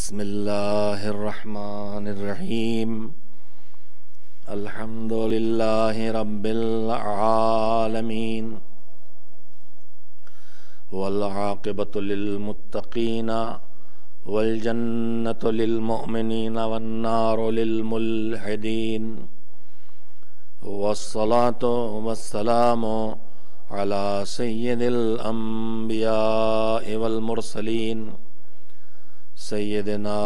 بسم اللہ الرحمن الرحیم الحمد للہ رب العالمین والعاقبۃ للمتقین والجنۃ للمؤمنین والنار للملحدین والصلاۃ والسلام علی سید الانبیاء والمرسلین سیدنا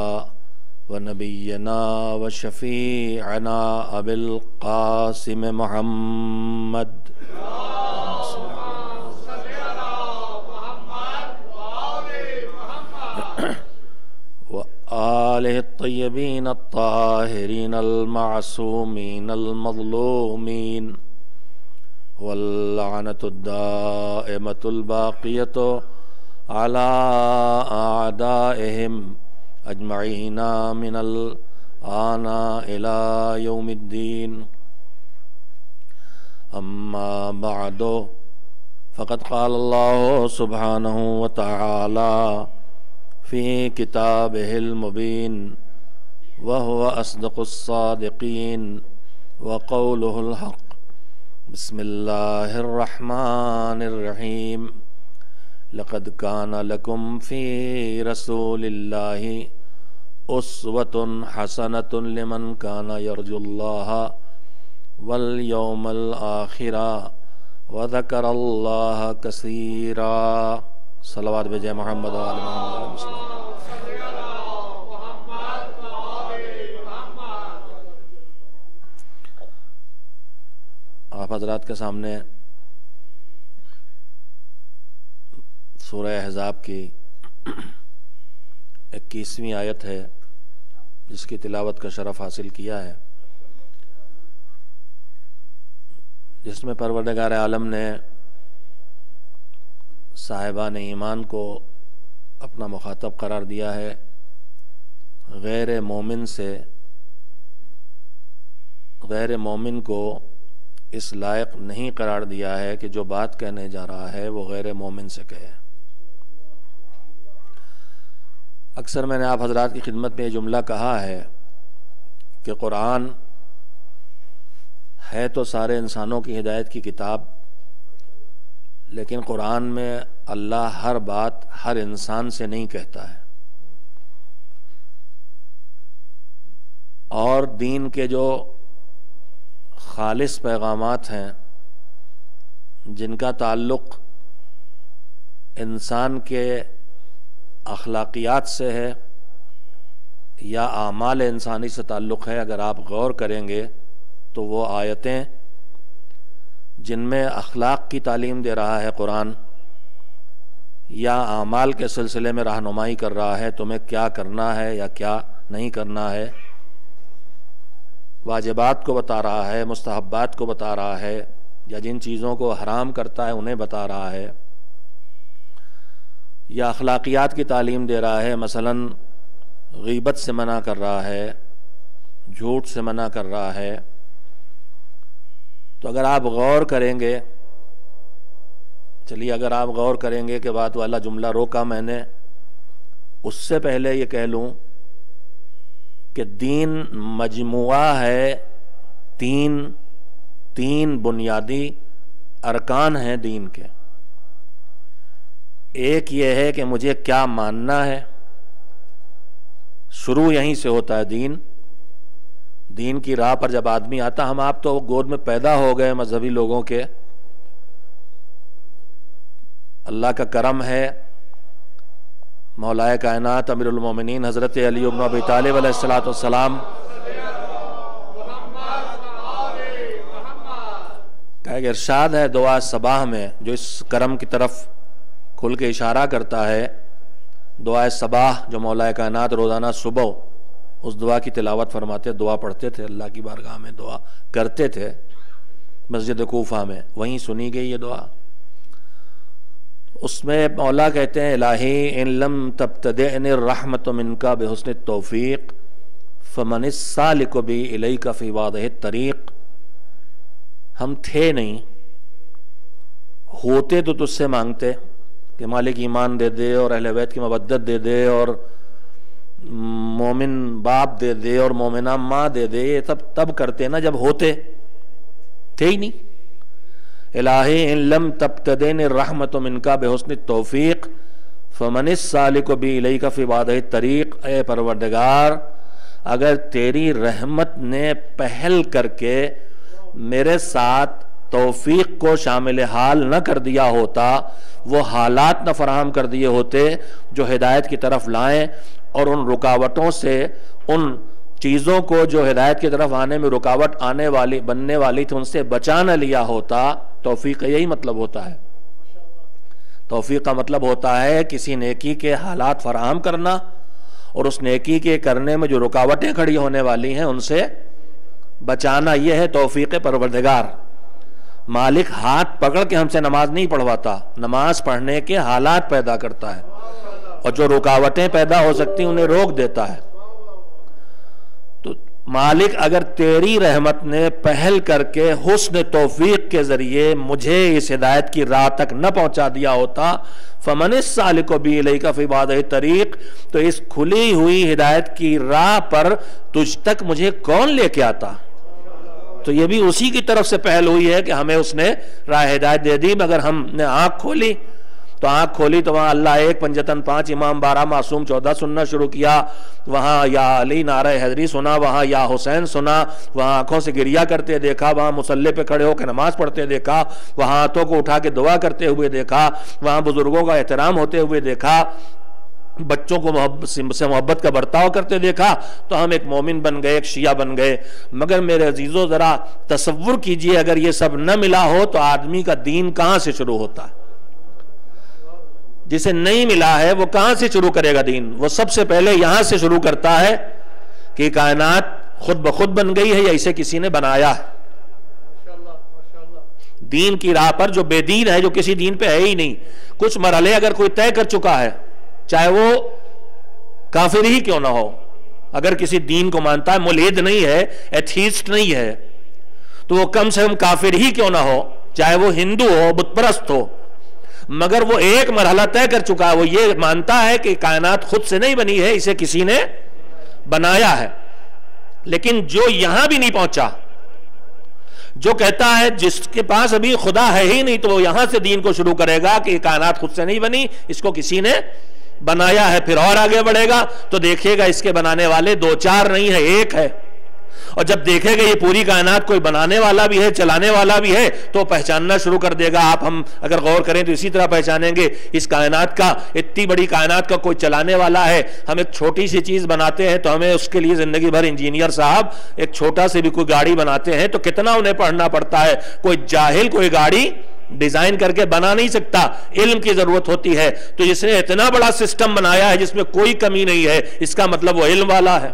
و نبینا و شفیعنا ابی القاسم محمد و آلہ الطیبین الطاہرین المعصومین المظلومین واللعنۃ الدائمۃ الباقیۃ علی اعدائہم اجمعین من الآن الی یوم الدین اما بعد فقد قال اللہ سبحانہ وتعالی فی کتابہ المبین وہو اصدق الصادقین وقولہ الحق بسم اللہ الرحمن الرحیم لقد كان لكم في رسول الله أسوة حسنة لمن كان يرجو الله واليوم الآخر وذكر الله كثيرا صلوات بجائے محمد وآل محمد آپ حضرات کے سامنے سورہ احزاب کی 21ویں آیت ہے جس کی تلاوت کا شرف حاصل کیا ہے، جس میں پروردگار عالم نے صاحبان ایمان کو اپنا مخاطب قرار دیا ہے، غیر مومن کو اس لائق نہیں قرار دیا ہے کہ جو بات کہنے جا رہا ہے وہ غیر مومن سے کہے۔ اکثر میں نے آپ حضرات کی خدمت میں یہ جملہ کہا ہے کہ قرآن ہے تو سارے انسانوں کی ہدایت کی کتاب، لیکن قرآن میں اللہ ہر بات ہر انسان سے نہیں کہتا ہے، اور دین کے جو خالص پیغامات ہیں جن کا تعلق انسان کے اخلاقیات سے ہے یا اعمال انسانی سے تعلق ہے، اگر آپ غور کریں گے تو وہ آیتیں جن میں اخلاق کی تعلیم دے رہا ہے قرآن یا اعمال کے سلسلے میں رہنمائی کر رہا ہے، تمہیں کیا کرنا ہے یا کیا نہیں کرنا ہے، واجبات کو بتا رہا ہے، مستحبات کو بتا رہا ہے، یا جن چیزوں کو حرام کرتا ہے انہیں بتا رہا ہے، یا اخلاقیات کی تعلیم دے رہا ہے، مثلا غیبت سے منع کر رہا ہے، جھوٹ سے منع کر رہا ہے، تو اگر آپ غور کریں گے، چلیے اگر آپ غور کریں گے کہ بات والا جملہ روکا میں نے، اس سے پہلے یہ کہہ لوں کہ دین مجموعہ ہے، تین بنیادی ارکان ہیں دین کے۔ ایک یہ ہے کہ مجھے کیا ماننا ہے، شروع یہیں سے ہوتا ہے دین کی راہ پر جب آدمی آتا، ہم آپ تو گود میں پیدا ہو گئے مذہبی لوگوں کے، اللہ کا کرم ہے، مولا کائنات امیر المومنین حضرت علی بن ابی طالب علیہ السلام کا ایک ارشاد ہے دعا صباح میں جو اس کرم کی طرف کھل کے اشارہ کرتا ہے، دعا صباح جو مولا کائنات روزانہ صبح اس دعا کی تلاوت فرماتے، دعا پڑھتے تھے، اللہ کی بارگاہ میں دعا کرتے تھے مسجد کوفہ میں، وہیں سنی گئی یہ دعا۔ اس میں مولا کہتے ہیں الہی ان لم تبتدئنی الرحمت منک بحسن التوفیق فمن السالک بی الیک فی واضح الطریق، ہم تھے نہیں، ہوتے تو تجھ سے مانگتے کہ مالک ایمان دے دے اور اہل بیت کی مودت دے دے اور مومن باپ دے دے اور مومنہ ماں دے دے، یہ سب تب کرتے نا جب ہوتے تھے ہی نہیں۔ الہی ان لم تبتدین الرحمت منک بحسن التوفیق فمن السالک بی الیک فی وادہ الطریق، اے پروردگار اگر تیری رحمت نے پہل کر کے میرے ساتھ توفیق کو شامل حال نہ کر دیا ہوتا، وہ حالات نہ فراہم کر دیے ہوتے جو ہدایت کی طرف لائیں، اور ان رکاوٹوں سے، ان چیزوں کو جو ہدایت کی طرف آنے میں رکاوٹ آنے والی بننے والی تھی ان سے بچا نہ لیا ہوتا۔ توفیق کا یہی مطلب ہوتا ہے۔ توفیق کا مطلب ہوتا ہے کسی نیکی کے حالات فراہم کرنا، اور اس نیکی کے کرنے میں جو رکاوٹیں کھڑی ہونے والی ہیں ان سے بچانا۔ یہ ہے توفیق پروردگار۔ مالک ہاتھ پکڑ کے ہم سے نماز نہیں پڑھواتا، نماز پڑھنے کے حالات پیدا کرتا ہے، اور جو رکاوٹیں پیدا ہو سکتی انہیں روک دیتا ہے۔ تو مالک اگر تیری رحمت نے پہل کر کے حسن توفیق کے ذریعے مجھے اس ہدایت کی راہ تک نہ پہنچا دیا ہوتا، فمن السالک بی الیک فی وادہ الطریق، تو اس کھلی ہوئی ہدایت کی راہ پر تجھ تک مجھے کون لے کے آتا؟ تو یہ بھی اسی کی طرف سے پہل ہوئی ہے کہ ہمیں اس نے راہ ہدایت دے دی، مگر ہم نے آنکھ کھولی تو وہاں اللہ ایک، پنجتن پانچ، امام 12، معصوم 14 سننا شروع کیا، وہاں یا علی نعرہ حیدری سنا، وہاں یا حسین سنا، وہاں آنکھوں سے گریہ کرتے دیکھا، وہاں مصلی پہ کھڑے ہو کے نماز پڑھتے دیکھا، وہاں ہاتھوں کو اٹھا کے دعا کرتے ہوئے دیکھا، وہاں بزرگوں کا احترام ہوتے ہوئے دیکھا، بچوں کو سے محبت کا برتاؤ کرتے دیکھا، تو ہم ایک مومن بن گئے، ایک شیعہ بن گئے۔ مگر میرے عزیزو ذرا تصور کیجئے اگر یہ سب نہ ملا ہو تو آدمی کا دین کہاں سے شروع ہوتا ہے؟ جسے نہیں ملا ہے وہ کہاں سے شروع کرے گا دین؟ وہ سب سے پہلے یہاں سے شروع کرتا ہے کہ کائنات خود بخود بن گئی ہے یا اسے کسی نے بنایا ہے۔ دین کی راہ پر جو بے دین ہے، جو کسی دین پہ ہے ہی نہیں، کچھ مرحلے اگر کوئی طے کر چکا ہے، چاہے وہ کافر ہی کیوں نہ ہو، اگر کسی دین کو مانتا ہے، ملحد نہیں ہے، ایتھیسٹ نہیں ہے، تو وہ کم سے کم کافر ہی کیوں نہ ہو، چاہے وہ ہندو ہو، بت پرست ہو، مگر وہ ایک مرحلہ طے کر چکا ہے، وہ یہ مانتا ہے کہ کائنات خود سے نہیں بنی ہے، اسے کسی نے بنایا ہے۔ لیکن جو یہاں بھی نہیں پہنچا، جو کہتا ہے جس کے پاس ابھی خدا ہے ہی نہیں، تو وہ یہاں سے دین کو شروع کرے گا کہ کائنات خود سے نہیں بنی، اس کو کسی نے بنایا ہے، پھر اور آگے بڑھے گا تو دیکھے گا اس کے بنانے والے 2 4 نہیں ہے، ایک ہے، اور جب دیکھے گا یہ پوری کائنات کوئی بنانے والا بھی ہے، چلانے والا بھی ہے، تو پہچاننا شروع کر دے گا۔ ہم اگر غور کریں تو اسی طرح پہچانیں گے، اس کائنات کا، اتنی بڑی کائنات کا کوئی چلانے والا ہے۔ ہم ایک چھوٹی سی چیز بناتے ہیں تو ہمیں اس کے لیے زندگی بھر انجینئر صاحب ایک چھوٹا سے بھی کوئی گاڑی بناتے ہیں تو کتنا انہیں پڑھنا پڑتا ہے۔ کوئی جاہل کوئی گاڑی ڈیزائن کر کے بنا نہیں سکتا، علم کی ضرورت ہوتی ہے۔ تو جس نے اتنا بڑا سسٹم بنایا ہے جس میں کوئی کمی نہیں ہے، اس کا مطلب وہ علم والا ہے۔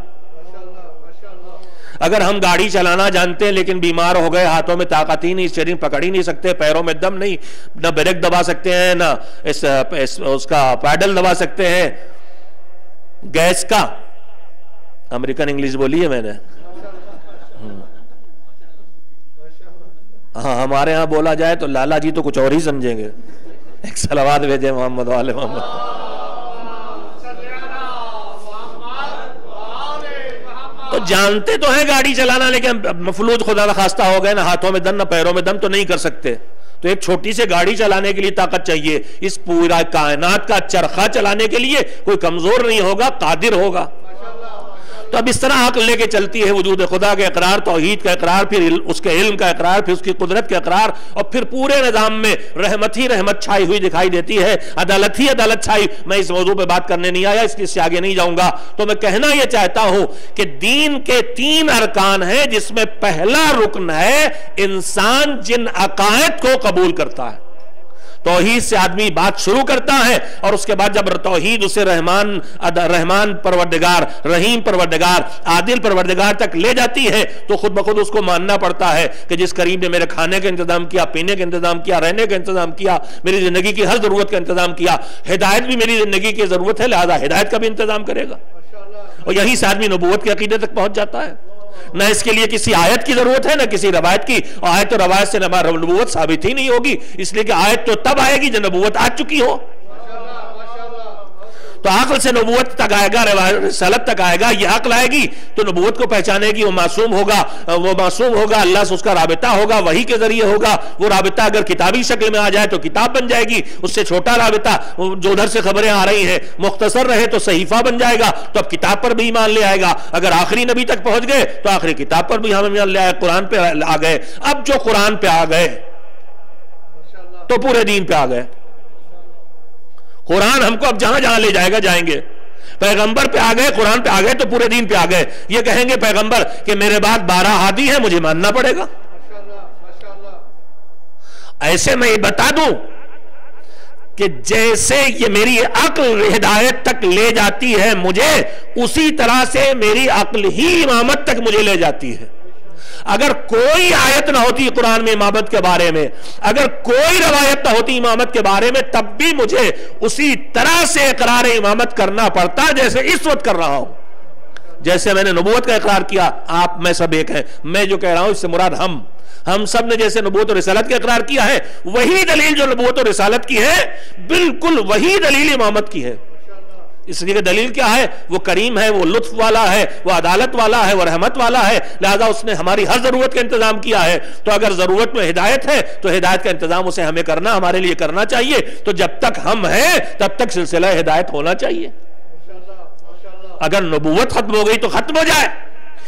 اگر ہم گاڑی چلانا جانتے ہیں لیکن بیمار ہو گئے، ہاتھوں میں طاقت ہی نہیں، اسٹیئرنگ پکڑ ہی نہیں سکتے، پیروں میں دم نہیں، نہ بریک دبا سکتے ہیں، نہ اس کا پیڈل دبا سکتے ہیں، گیس کا، امریکن انگلش بولی ہے میں نے، ہاں ہمارے ہاں بولا جائے تو لالا جی تو کچھ اور ہی سمجھیں گے۔ ایک صلوات بھیجے محمد والے محمد۔ تو جانتے تو ہیں گاڑی چلانا، لیکن مفلوج خدا نخواستہ ہو گئے، نہ ہاتھوں میں دم نہ پیروں میں دم، تو نہیں کر سکتے۔ تو ایک چھوٹی سے گاڑی چلانے کے لیے طاقت چاہیے، اس پورا کائنات کا چرخہ چلانے کے لیے کوئی کمزور نہیں ہوگا، قادر ہوگا۔ تو اب اس طرح عقل لے کے چلتی ہے، وجود خدا کا اقرار، توحید کا اقرار، پھر اس کے علم کا اقرار، پھر اس کی قدرت کا اقرار، اور پھر پورے نظام میں رحمت ہی رحمت چھائی ہوئی دکھائی دیتی ہے، عدالت ہی عدالت چھائی۔ میں اس موضوع پہ بات کرنے نہیں آیا، اس لیے اس سے آگے نہیں جاؤں گا۔ تو میں کہنا یہ چاہتا ہوں کہ دین کے 3 ارکان ہیں، جس میں پہلا رکن ہے انسان جن عقائد کو قبول کرتا ہے۔ توحید سے آدمی بات شروع کرتا ہے، اور اس کے بعد جب توحید اسے رحمان پروردگار، رحیم پروردگار، عادل پروردگار تک لے جاتی ہے، تو خود بخود اس کو ماننا پڑتا ہے کہ جس کریم نے میرے کھانے کا انتظام کیا، پینے کا انتظام کیا، رہنے کا انتظام کیا، میری زندگی کی ہر ضرورت کا انتظام کیا، ہدایت بھی میری زندگی کی ضرورت ہے، لہذا ہدایت کا بھی انتظام کرے گا۔ اور یہی سے آدمی نبوت کے عقیدے تک پہنچ جاتا ہے۔ نہ اس کے لیے کسی آیت کی ضرورت ہے، نہ کسی روایت کی، اور آیت و روایت سے نبوت ثابت ہی نہیں ہوگی، اس لیے کہ آیت تو تب آئے گی جب نبوت آ چکی ہو۔ تو عقل سے نبوت تک آئے گا، رسالت تک آئے گا، یہ عقل آئے گی تو نبوت کو پہچانے گی، وہ معصوم ہوگا، اللہ سے اس کا رابطہ ہوگا، وحی کے ذریعے ہوگا، وہ رابطہ اگر کتابی شکل میں آ جائے تو کتاب بن جائے گی، اس سے چھوٹا رابطہ جو ادھر سے خبریں آ رہی ہیں مختصر رہے تو صحیفہ بن جائے گا، تو اب کتاب پر بھی ایمان لے آئے گا، اگر آخری نبی تک پہنچ گئے تو آخری کتاب پر بھی ہم ایمان لے آئے، قرآن پہ آ گئے، اب جو قرآن پہ آ گئے تو پورے دین پہ آ گئے، قرآن ہم کو اب جہاں جہاں لے جائے گا جائیں گے، پیغمبر پہ آ گئے، قرآن پہ آ گئے تو پورے دین پہ آ گئے، یہ کہیں گے پیغمبر کہ میرے بعد 12 ہادی ہیں مجھے ماننا پڑے گا، ایسے میں یہ بتا دوں کہ جیسے یہ میری عقل ہدایت تک لے جاتی ہے مجھے، اسی طرح سے میری عقل ہی امامت تک مجھے لے جاتی ہے، اگر کوئی آیت نہ ہوتی قرآن میں امامت کے بارے میں، اگر کوئی روایت نہ ہوتی امامت کے بارے میں، تب بھی مجھے اسی طرح سے اقرار امامت کرنا پڑتا جیسے اس وقت کر رہا ہوں، جیسے میں نے نبوت کا اقرار کیا، آپ میں سب ایک ہیں، میں جو کہہ رہا ہوں اس سے مراد ہم سب نے جیسے نبوت و رسالت کا اقرار کیا ہے، وہی دلیل جو نبوت و رسالت کی ہے بالکل وہی دلیل امامت کی ہے، اس لیے کہ دلیل کیا ہے، وہ کریم ہے، وہ لطف والا ہے، وہ عدالت والا ہے، وہ رحمت والا ہے، لہذا اس نے ہماری ہر ضرورت کا انتظام کیا ہے، تو اگر ضرورت میں ہدایت ہے تو ہدایت کا انتظام اسے ہمیں کرنا، ہمارے لیے کرنا چاہیے، تو جب تک ہم ہیں تب تک سلسلہ ہدایت ہونا چاہیے، اگر نبوت ختم ہو گئی تو ختم ہو جائے،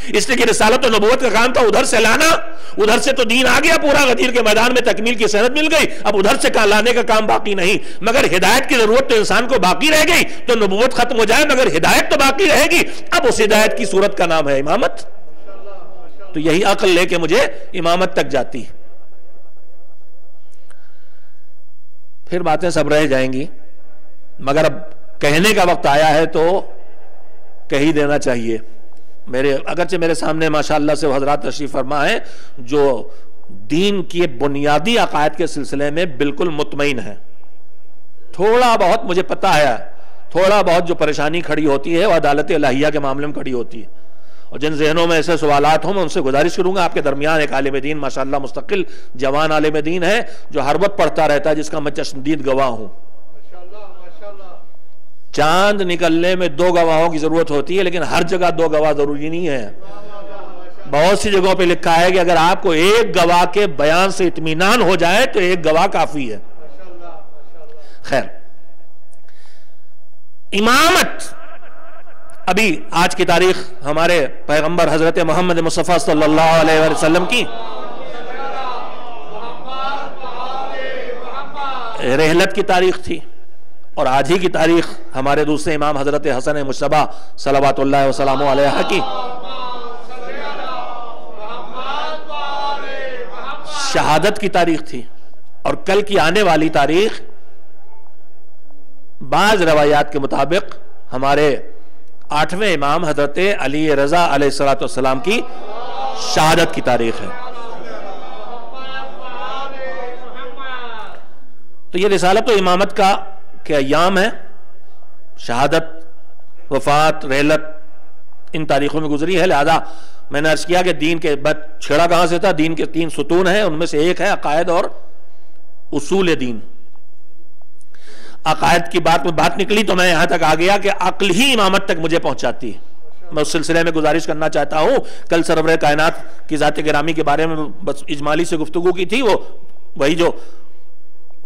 اس لیے کہ رسالت و نبوت کا کام تھا ادھر سے لانا، ادھر سے تو دین آ گیا پورا، غدیر کے میدان میں تکمیل کی سند مل گئی، اب ادھر سے لانے کا کام باقی نہیں، مگر ہدایت کی ضرورت تو انسان کو باقی رہ گئی، تو نبوت ختم ہو جائے مگر ہدایت تو باقی رہے گی، اب اس ہدایت کی صورت کا نام ہے امامت، تو یہی عقل لے کے مجھے امامت تک جاتی، پھر باتیں سب رہ جائیں گی، مگر اب کہنے کا وقت آیا ہے تو کہہ ہی دینا چاہیے، اگرچہ میرے سامنے ماشاءاللہ سے وہ حضرات تشریف فرما ہیں جو دین کی بنیادی عقائد کے سلسلے میں بالکل مطمئن ہیں، تھوڑا بہت مجھے پتا ہے، تھوڑا بہت جو پریشانی کھڑی ہوتی ہے وہ عدالت الہیہ کے معاملے میں کھڑی ہوتی ہے، اور جن ذہنوں میں ایسے سوالات ہوں میں ان سے گزارش کروں گا، آپ کے درمیان ایک عالم دین ماشاءاللہ مستقل جوان عالم دین ہے جو ہر وقت پڑھتا رہتا ہے، جس کا میں چشمدید گواہ ہوں، چاند نکلنے میں 2 گواہوں کی ضرورت ہوتی ہے، لیکن ہر جگہ 2 گواہ ضروری نہیں ہے، بہت سی جگہوں پہ لکھا ہے کہ اگر آپ کو ایک گواہ کے بیان سے اطمینان ہو جائے تو ایک گواہ کافی ہے، خیر امامت، ابھی آج کی تاریخ ہمارے پیغمبر حضرت محمد مصطفیٰ صلی اللہ علیہ وسلم کی رحلت کی تاریخ تھی، اور آج ہی کی تاریخ ہمارے دوسرے امام حضرت حسن مجتبیٰ صلوات اللہ وسلامہ علیہ کی شہادت کی تاریخ تھی، اور کل کی آنے والی تاریخ بعض روایات کے مطابق ہمارے 8ویں امام حضرت علی رضا علیہ السلام کی شہادت کی تاریخ ہے، تو یہ رسالت و امامت کا کہ ایام ہے، شہادت، وفات، رحلت ان تاریخوں میں گزری ہے، لہذا میں نے عرض کیا کہ دین کے چھڑا کہاں سے تھا، دین کے 3 ستون ہیں، ان میں سے ایک ہے عقائد اور اصول دین، عقائد کی بات نکلی تو میں یہاں تک آ گیا کہ عقل ہی امامت تک مجھے پہنچاتی ہے، میں اس سلسلے میں گزارش کرنا چاہتا ہوں، کل سرور کائنات کی ذات گرامی کے بارے میں بس اجمالی سے گفتگو کی تھی، وہی جو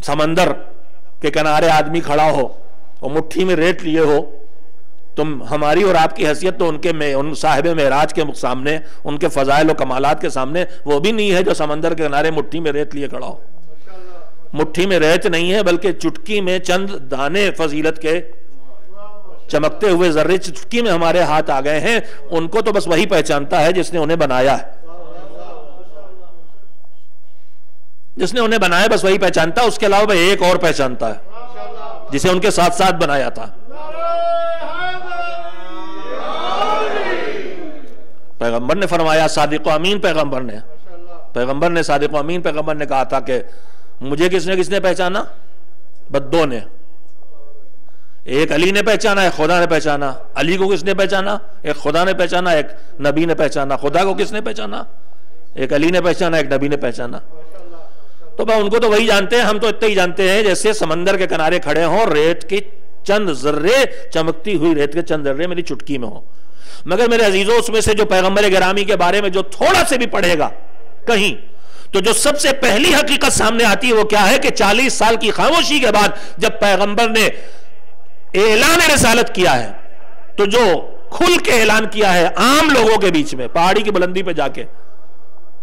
سمندر کہ کنارے آدمی کھڑا ہو اور مٹھی میں ریت لیے ہو، تم ہماری اور آپ کی حیثیت تو ان صاحب معراج کے سامنے، ان کے فضائل و کمالات کے سامنے وہ بھی نہیں ہے جو سمندر کے کنارے مٹھی میں ریت لیے کھڑا ہو، مٹھی میں ریت نہیں ہے بلکہ چٹکی میں چند دانے فضیلت کے چمکتے ہوئے ذرے چٹکی میں ہمارے ہاتھ آ گئے ہیں، ان کو تو بس وہی پہچانتا ہے جس نے انہیں بنایا ہے، جس نے انہیں بنایا بس وہی پہچانتا، اس کے علاوہ ایک اور پہچانتا ہے جسے ان کے ساتھ ساتھ بنایا تھا، پیغمبر نے فرمایا، صادق و امین پیغمبر نے صادق و امین پیغمبر نے کہا تھا کہ مجھے کس نے پہچانا، بس 2 نے، ایک علی نے پہچانا، ایک خدا نے پہچانا، علی کو کس نے پہچانا، ایک خدا نے پہچانا، ایک نبی نے پہچانا، خدا کو کس نے پہچانا، ایک علی نے پہچانا، ایک نبی نے پہچانا، تو ان کو تو وہی جانتے ہیں، ہم تو اتنا ہی جانتے ہیں جیسے سمندر کے کنارے کھڑے ہوں، ریت کی چند ذرے چمکتی ہوئی ریت کے چند ذرے میری چٹکی میں ہو. مگر میرے عزیزوں اس میں سے جو پیغمبر گرامی کے بارے میں جو تھوڑا سے بھی پڑھے گا کہیں تو جو سب سے پہلی حقیقت سامنے آتی ہے وہ کیا ہے کہ 40 سال کی خاموشی کے بعد جب پیغمبر نے اعلان رسالت کیا ہے تو جو کھل کے اعلان کیا ہے عام لوگوں کے بیچ میں پہاڑی کی بلندی پہ جا کے,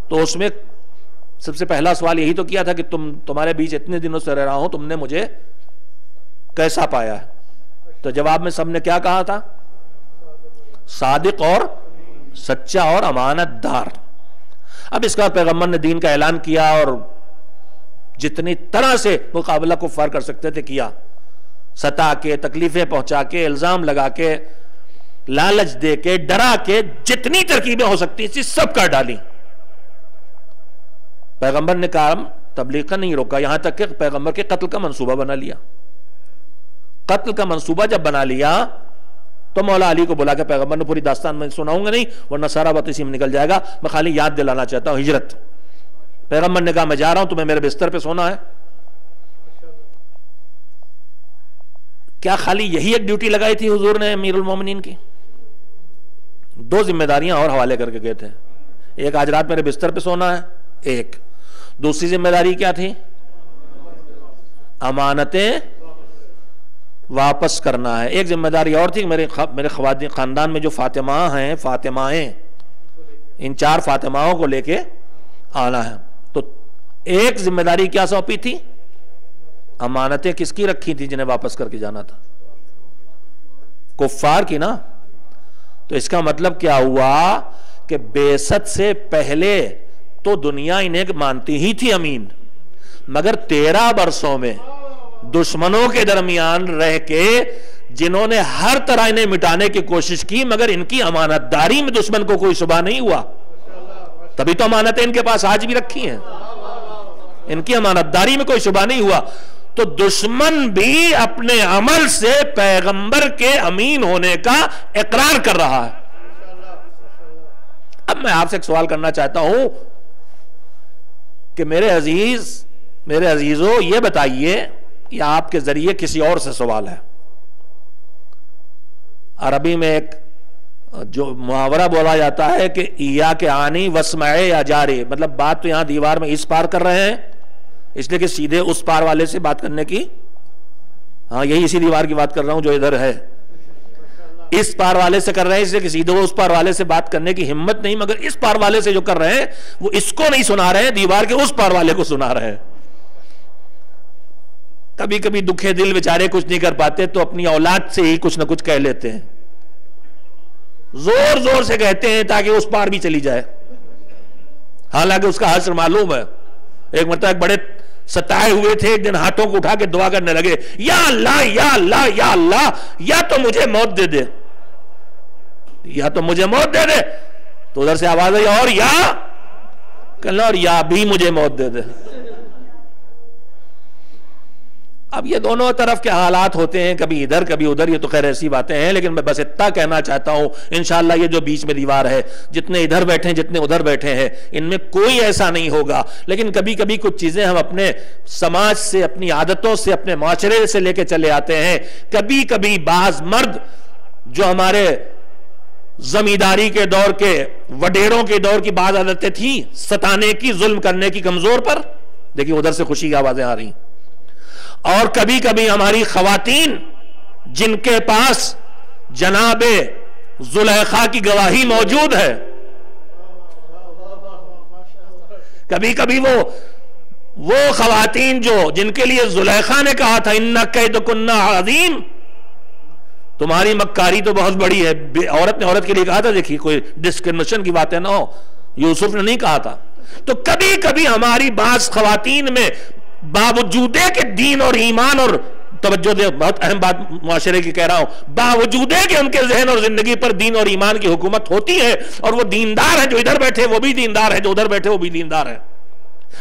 تو اس میں سب سے پہلا سوال یہی تو کیا تھا کہ تمہارے بیچ اتنے دنوں سے رہ رہا ہوں, تم نے مجھے کیسا پایا ہے؟ تو جواب میں سب نے کیا کہا تھا؟ صادق اور سچا اور امانت دار. اب اس کا پیغمبر نے دین کا اعلان کیا اور جتنی طرح سے مقابلہ کفار کر سکتے تھے کیا, ستا کے, تکلیفیں پہنچا کے, الزام لگا کے, لالچ دے کے, ڈرا کے, جتنی ترکیبیں ہو سکتی تھی سب کر ڈالی. پیغمبر نے کام تبلیغ کا نہیں روکا, یہاں تک کہ پیغمبر کے قتل کا منصوبہ بنا لیا. قتل کا منصوبہ جب بنا لیا تو مولا علی کو بلا کے پیغمبر نے پوری داستان میں سناؤں گا نہیں ورنہ سارا وقت اسی میں نکل جائے گا, میں خالی یاد دلانا چاہتا ہوں ہجرت. پیغمبر نے کہا میں جا رہا ہوں, تمہیں میرے بستر پہ سونا ہے. کیا خالی یہی ایک ڈیوٹی لگائی تھی حضور نے امیر المومنین کی؟ 2 ذمہ داریاں اور حوالے کر کے گئے تھے. ایک آج رات میرے بستر پہ سونا ہے, ایک دوسری ذمہ داری کیا تھی؟ امانتیں واپس کرنا ہے. ایک ذمہ داری اور تھی, میرے خاندان میں جو فاطمہ ہیں, فاطمائیں, ان 4 فاطماؤں کو لے کے آنا ہے. تو ایک ذمہ داری کیا سونپی تھی؟ امانتیں کس کی رکھی تھی جنہیں واپس کر کے جانا تھا؟ کفار کی نا. تو اس کا مطلب کیا ہوا کہ بعثت سے پہلے تو دنیا انہیں مانتی ہی تھی امین, مگر 13 برسوں میں دشمنوں کے درمیان رہ کے جنہوں نے ہر طرح انہیں مٹانے کی کوشش کی مگر ان کی امانت داری میں دشمن کو کوئی شبہ نہیں ہوا. تبھی تو امانتیں ان کے پاس آج بھی رکھی ہیں, ان کی امانت داری میں کوئی شبہ نہیں ہوا. تو دشمن بھی اپنے عمل سے پیغمبر کے امین ہونے کا اقرار کر رہا ہے. اب میں آپ سے ایک سوال کرنا چاہتا ہوں کہ میرے عزیزوں یہ بتائیے, یا آپ کے ذریعے کسی اور سے سوال ہے. عربی میں ایک جو محاورہ بولا جاتا ہے کہ ایا کے آنی وسمع یا جاری, مطلب بات تو یہاں دیوار میں اس پار کر رہے ہیں اس لیے کہ سیدھے اس پار والے سے بات کرنے کی, ہاں یہی اسی دیوار کی بات کر رہا ہوں جو ادھر ہے, اس پار والے سے کر رہے ہیں اس لیے کہ سیدھے اس پار والے سے بات کرنے کی ہمت نہیں, مگر اس پار والے سے جو کر رہے ہیں وہ اس کو نہیں سنا رہے ہیں, دیوار کے اس پار والے کو سنا رہے ہیں. کبھی کبھی دکھے دل بیچارے کچھ نہیں کر پاتے تو اپنی اولاد سے ہی کچھ نہ کچھ کہہ لیتے ہیں, زور زور سے کہتے ہیں تاکہ اس پار بھی چلی جائے, حالانکہ اس کا حشر معلوم ہے. ایک مرتبہ ایک بڑے ستائے ہوئے تھے, ایک دن ہاتھوں کو اٹھا کے دعا کرنے لگے, یا اللہ یا اللہ یا اللہ, یا تو مجھے موت دے دے, یا تو مجھے موت دے دے. تو ادھر سے آواز آئی اور یا, کہنا اور یا بھی مجھے موت دے دے. اب یہ دونوں طرف کے حالات ہوتے ہیں, کبھی ادھر کبھی ادھر, یہ تو خیر ایسی باتیں ہیں, لیکن میں بس اتنا کہنا چاہتا ہوں انشاءاللہ یہ جو بیچ میں دیوار ہے, جتنے ادھر بیٹھے ہیں جتنے ادھر بیٹھے ہیں, ان میں کوئی ایسا نہیں ہوگا. لیکن کبھی کبھی کچھ چیزیں ہم اپنے سماج سے, اپنی عادتوں سے, اپنے معاشرے سے لے کے چلے آتے ہیں. کبھی کبھی بعض مرد جو ہمارے زمینداری کے دور کے, وڈیروں کے دور کی بعض عادتیں تھیں ستانے کی, ظلم کرنے کی کمزور پر, دیکھیں ادھر سے خوشی کی آوازیں آ رہی ہیں. اور کبھی کبھی ہماری خواتین جن کے پاس جناب زلیخا کی گواہی موجود ہے, کبھی کبھی وہ خواتین جو جن کے لیے زلیخا نے کہا تھا ان کیدکن عظیم, تمہاری مکاری تو بہت بڑی ہے. عورت نے عورت کے لیے کہا تھا, دیکھیے کوئی ڈسکرمنیشن کی باتیں نہ ہو, یوسف نے نہیں کہا تھا. تو کبھی کبھی ہماری بعض خواتین میں باوجود ہے کہ دین اور ایمان, اور توجہ دے بہت اہم بات معاشرے کی کہہ رہا ہوں, باوجود ہے کہ ان کے ذہن اور زندگی پر دین اور ایمان کی حکومت ہوتی ہے, اور وہ دیندار ہے, جو ادھر بیٹھے وہ بھی دیندار ہے, جو ادھر بیٹھے وہ بھی دیندار ہے,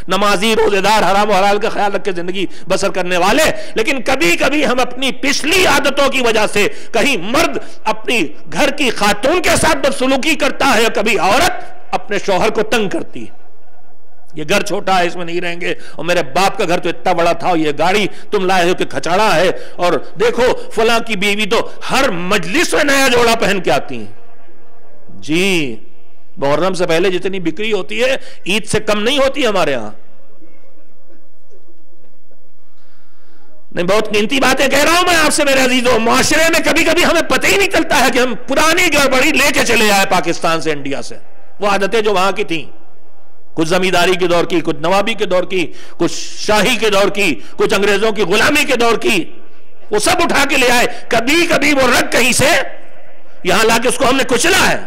نمازی, روزے دار, حرام و حلال کا خیال رکھ کے زندگی بسر کرنے والے. لیکن کبھی کبھی ہم اپنی پچھلی عادتوں کی وجہ سے, کہیں مرد اپنی گھر کی خاتون کے ساتھ بدسلوکی کرتا ہے, کبھی عورت اپنے شوہر کو تنگ کرتی ہے. یہ گھر چھوٹا ہے، اس میں نہیں رہیں گے، اور میرے باپ کا گھر تو اتنا بڑا تھا، اور یہ گاڑی تم لائے ہو کہ کھچڑا ہے، اور دیکھو فلاں کی بیوی تو ہر مجلس میں نیا جوڑا پہن کے آتی ہیں۔ جی محرم سے پہلے جتنی بکری ہوتی ہے عید سے کم نہیں ہوتی ہمارے ہاں۔ نہیں، بہت قیمتی باتیں کہہ رہا ہوں میں آپ سے میرے عزیزوں۔ معاشرے میں کبھی کبھی ہمیں پتہ ہی نہیں چلتا ہے کہ ہم پرانی گڑبڑی لے کے چلے آئے پاکستان سے، انڈیا سے، وہ عادتیں جو وہاں کی تھیں، کچھ زمینداری کے دور کی، کچھ نوابی کے دور کی، کچھ شاہی کے دور کی، کچھ انگریزوں کی غلامی کے دور کی، وہ سب اٹھا کے لے آئے۔ کبھی کبھی وہ رگ کہیں سے یہاں لا کے اس کو ہم نے کچلا ہے۔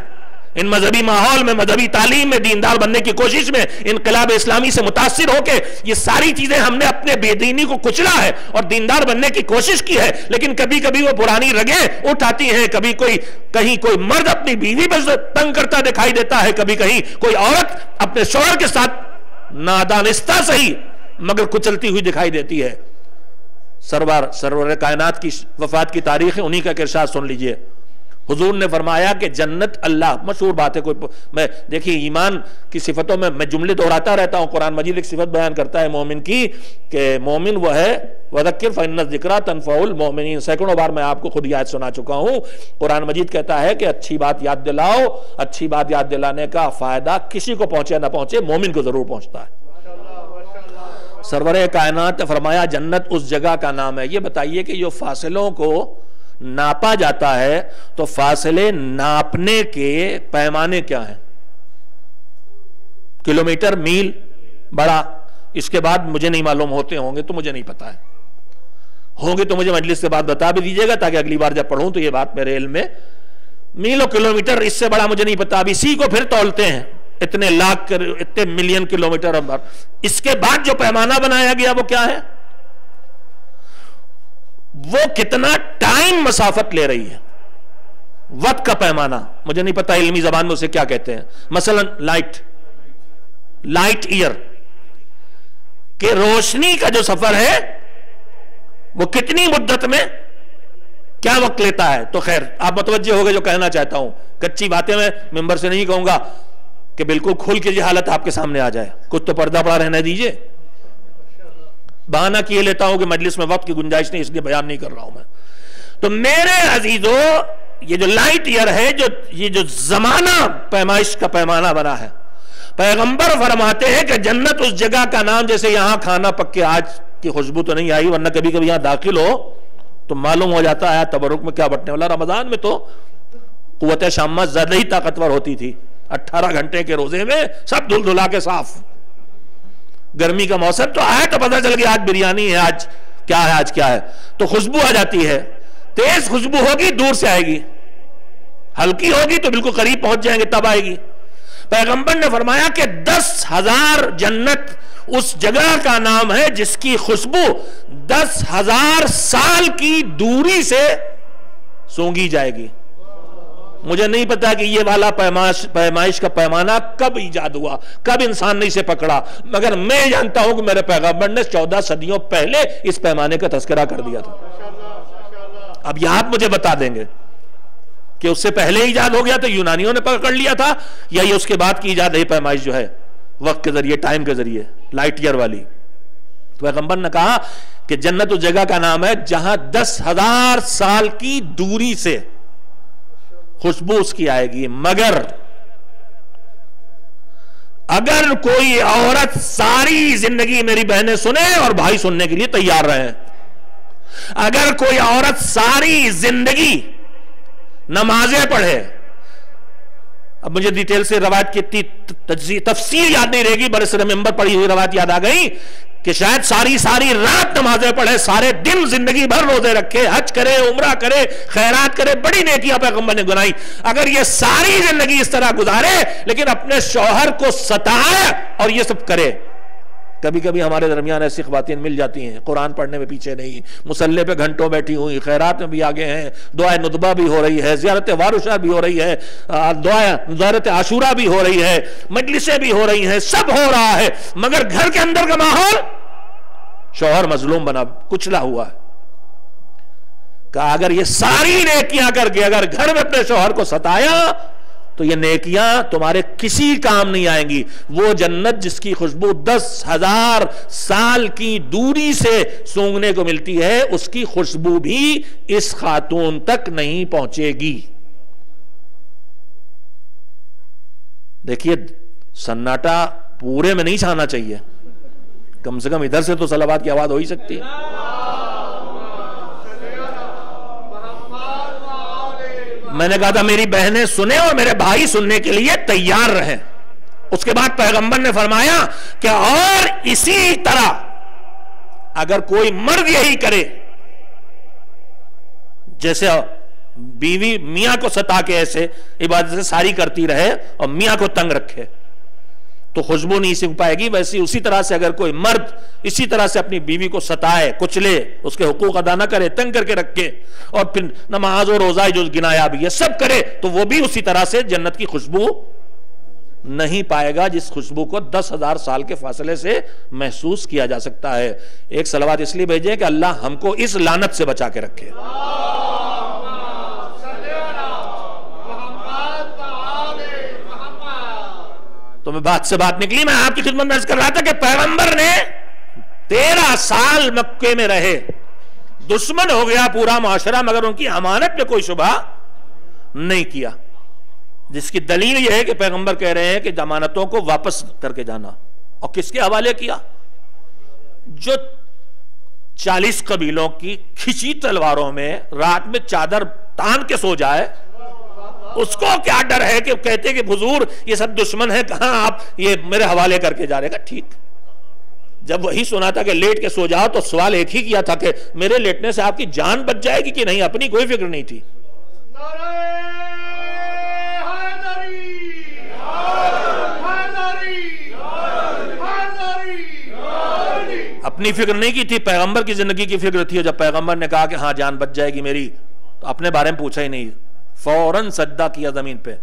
ان مذہبی ماحول میں، مذہبی تعلیم میں، دیندار بننے کی کوشش میں، انقلاب اسلامی سے متاثر ہو کے یہ ساری چیزیں ہم نے اپنے بے دینی کو کچلا ہے اور دیندار بننے کی کوشش کی ہے، لیکن کبھی کبھی وہ پرانی رگیں اٹھ آتی ہیں۔ کبھی کہیں کوئی مرد اپنی بیوی پر تنگ کرتا دکھائی دیتا ہے، کبھی کہیں کوئی عورت اپنے شوہر کے ساتھ نادانستہ صحیح مگر کچلتی ہوئی دکھائی دیتی ہے۔ سرور کائنات کی وفات کی تاریخ ہے، انہی کا ارشاد سن لیجئے۔ حضور نے فرمایا کہ جنت اللہ، مشہور بات ہے، میں دیکھیے ایمان کی صفتوں میں جملے دہراتا رہتا ہوں۔ قرآن مجید ایک صفت بیان کرتا ہے مومن کی کہ مومن وہ ہے وَذَكِّرْ فَإِنَّ الذِّكْرَىٰ تَنْفَعُ الْمُؤْمِنِينَ۔ سینکڑوں بار میں آپ کو خود یاد سنا چکا ہوں۔ قرآن مجید کہتا ہے کہ اچھی بات یاد دلاؤ، اچھی بات یاد دلانے کا فائدہ کسی کو پہنچے نہ پہنچے مومن کو ضرور پہنچتا ہے۔ سرور کائنات نے فرمایا جنت اس جگہ کا نام ہے۔ یہ بتائیے کہ جو فاصلوں کو ناپا جاتا ہے تو فاصلے ناپنے کے پیمانے کیا ہیں؟ کلومیٹر، میل، بڑا، اس کے بعد مجھے نہیں معلوم، ہوتے ہوں گے تو مجھے نہیں پتا ہے، ہوں گے تو مجھے مجلس کے بعد بتا بھی دیجیے گا تاکہ اگلی بار جب پڑھوں تو یہ بات میرے علم میں۔ میل و کلومیٹر، اس سے بڑا مجھے نہیں پتا۔ اب اسی کو پھر تولتے ہیں، اتنے لاکھ، اتنے ملین کلومیٹر۔ اس کے بعد جو پیمانہ بنایا گیا وہ کیا ہے؟ وہ کتنا ٹائم مسافت لے رہی ہے، وقت کا پیمانہ، مجھے نہیں پتا علمی زبان میں اسے کیا کہتے ہیں۔ مثلا لائٹ ایئر کہ روشنی کا جو سفر ہے وہ کتنی مدت میں کیا وقت لیتا ہے۔ تو خیر آپ متوجہ ہو گئے جو کہنا چاہتا ہوں، کچی باتیں میں ممبر سے نہیں کہوں گا کہ بالکل کھل کے یہ حالت آپ کے سامنے آ جائے، کچھ تو پردہ پڑا رہنے دیجئے۔ بہانہ کیے لیتا ہوں کہ مجلس میں وقت کی گنجائش نہیں، اس لیے بیان نہیں کر رہا ہوں میں۔ تو میرے عزیزو، یہ جو لائٹ ایئر ہے، یہ جو زمانہ پیمائش کا پیمانہ بنا ہے، پیغمبر فرماتے ہیں کہ جنت اس جگہ کا نام، جیسے یہاں کھانا پک کے آج کی خوشبو تو نہیں آئی، ورنہ کبھی کبھی یہاں داخل ہو تو معلوم ہو جاتا ہے تبرک میں کیا بٹنے والا۔ رمضان میں تو قوت شامہ زیادہ ہی طاقتور ہوتی تھی، 18 گھنٹے کے روزے میں سب دھل دھلا کے صاف۔ گرمی کا موسم تو آیا تو پتہ چل گیا آج بریانی ہے، آج کیا ہے، تو خوشبو آ جاتی ہے۔ تیز خوشبو ہوگی دور سے آئے گی، ہلکی ہوگی تو بالکل قریب پہنچ جائیں گے تب آئے گی۔ پیغمبر نے فرمایا کہ 10,000 جنت اس جگہ کا نام ہے جس کی خوشبو 10,000 سال کی دوری سے سونگی جائے گی۔ مجھے نہیں پتا کہ یہ والا پیمائش کا پیمانہ کب ایجاد ہوا، کب انسان نے اسے پکڑا، مگر میں جانتا ہوں کہ میرے پیغمبر نے 14 صدیوں پہلے اس پیمانے کا تذکرہ کر دیا تھا۔ اب یہ آپ مجھے بتا دیں گے کہ اس سے پہلے ایجاد ہو گیا تو یونانیوں نے پکڑ لیا تھا، یا یہ اس کے بعد کی ایجاد ہے پیمائش جو ہے وقت کے ذریعے، ٹائم کے ذریعے، لائٹ ایئر والی۔ تو پیغمبر نے کہا کہ جنت اس جگہ کا نام ہے جہاں 10,000 سال کی دوری سے خوشبو اس کی آئے گی، مگر اگر کوئی عورت ساری زندگی، میری بہنیں سنیں اور بھائی سننے کے لیے تیار رہیں، اگر کوئی عورت ساری زندگی نمازیں پڑھے، اب مجھے ڈیٹیل سے روایت کی اتنی تفصیل یاد نہیں رہے گی، بڑے سر ممبر پڑھی ہوئی روایت یاد آ گئی کہ شاید ساری رات نمازیں پڑھے، سارے دن زندگی بھر روزے رکھے، حج کرے، عمرہ کرے، خیرات کرے، بڑی نیکیاں پیغمبر نے گنائی، اگر یہ ساری زندگی اس طرح گزارے لیکن اپنے شوہر کو ستائے اور یہ سب کرے۔ کبھی کبھی ہمارے درمیان ایسی خواتین مل جاتی ہیں، قرآن پڑھنے میں پیچھے نہیں، مصلی پہ گھنٹوں بیٹھی ہوئی، خیرات میں بھی آگے ہیں، دعائے ندبہ بھی ہو رہی ہے، زیارت وارشہ بھی ہو رہی ہے، زیارت عاشورہ بھی ہو رہی ہے، مجلسیں بھی ہو رہی ہیں، سب ہو رہا ہے، مگر گھر کے اندر کا ماحول شوہر مظلوم بنا، کچلا ہوا ہے۔ کہا اگر یہ ساری نیکیاں کر کے اگر گھر میں اپنے شوہر کو ستایا تو یہ نیکیاں تمہارے کسی کام نہیں آئیں گی. وہ جنت جس کی خوشبو 10,000 سال کی دوری سے سونگھنے کو ملتی ہے، اس کی خوشبو بھی اس خاتون تک نہیں پہنچے گی. دیکھیے سناٹا پورے میں نہیں چھانا چاہیے، کم سے کم ادھر سے تو صلوات کی آواز ہو ہی سکتی ہے. میں نے کہا تھا میری بہنیں سنیں اور میرے بھائی سننے کے لیے تیار رہیں. اس کے بعد پیغمبر نے فرمایا کہ اور اسی طرح اگر کوئی مرد یہی کرے، جیسے بیوی میاں کو ستا کے ایسے عبادت ساری کرتی رہے اور میاں کو تنگ رکھے تو خوشبو نہیں سنکھ پائے گی، ویسے اسی طرح سے اگر کوئی مرد اسی طرح سے اپنی بیوی کو ستائے، کچلے، اس کے حقوق ادا نہ کرے، تنگ کر کے رکھے، اور پھر نماز و روزہ جو گنایا بھی یہ سب کرے، تو وہ بھی اسی طرح سے جنت کی خوشبو نہیں پائے گا جس خوشبو کو 10,000 سال کے فاصلے سے محسوس کیا جا سکتا ہے. ایک صلوات اس لیے بھیجیں کہ اللہ ہم کو اس لعنت سے بچا کے رکھے. تو میں بات سے بات نکلی، میں آپ کی خدمت میں عرض کر رہا تھا کہ پیغمبر نے 13 سال مکے میں رہے، دشمن ہو گیا پورا معاشرہ، مگر ان کی امانت پہ کوئی شبہ نہیں کیا، جس کی دلیل یہ ہے کہ پیغمبر کہہ رہے ہیں کہ امانتوں کو واپس کر کے جانا. اور کس کے حوالے کیا؟ جو 40 قبیلوں کی کھچی تلواروں میں رات میں چادر تان کے سو جائے، اس کو کیا ڈر ہے کہ کہتے کہ حضور یہ سب دشمن ہیں، کہاں آپ یہ میرے حوالے کر کے جا رہے گا. ٹھیک، جب وہی سنا تھا کہ لیٹ کے سو جاؤ تو سوال ایک ہی کیا تھا کہ میرے لیٹنے سے آپ کی جان بچ جائے گی کہ نہیں، اپنی کوئی فکر نہیں تھی. اپنی فکر نہیں کی تھی، پیغمبر کی زندگی کی فکر تھی. اور جب پیغمبر نے کہا کہ ہاں جان بچ جائے گی میری، تو اپنے بارے میں پوچھا ہی نہیں، فوراً سجدہ کیا زمین پہ.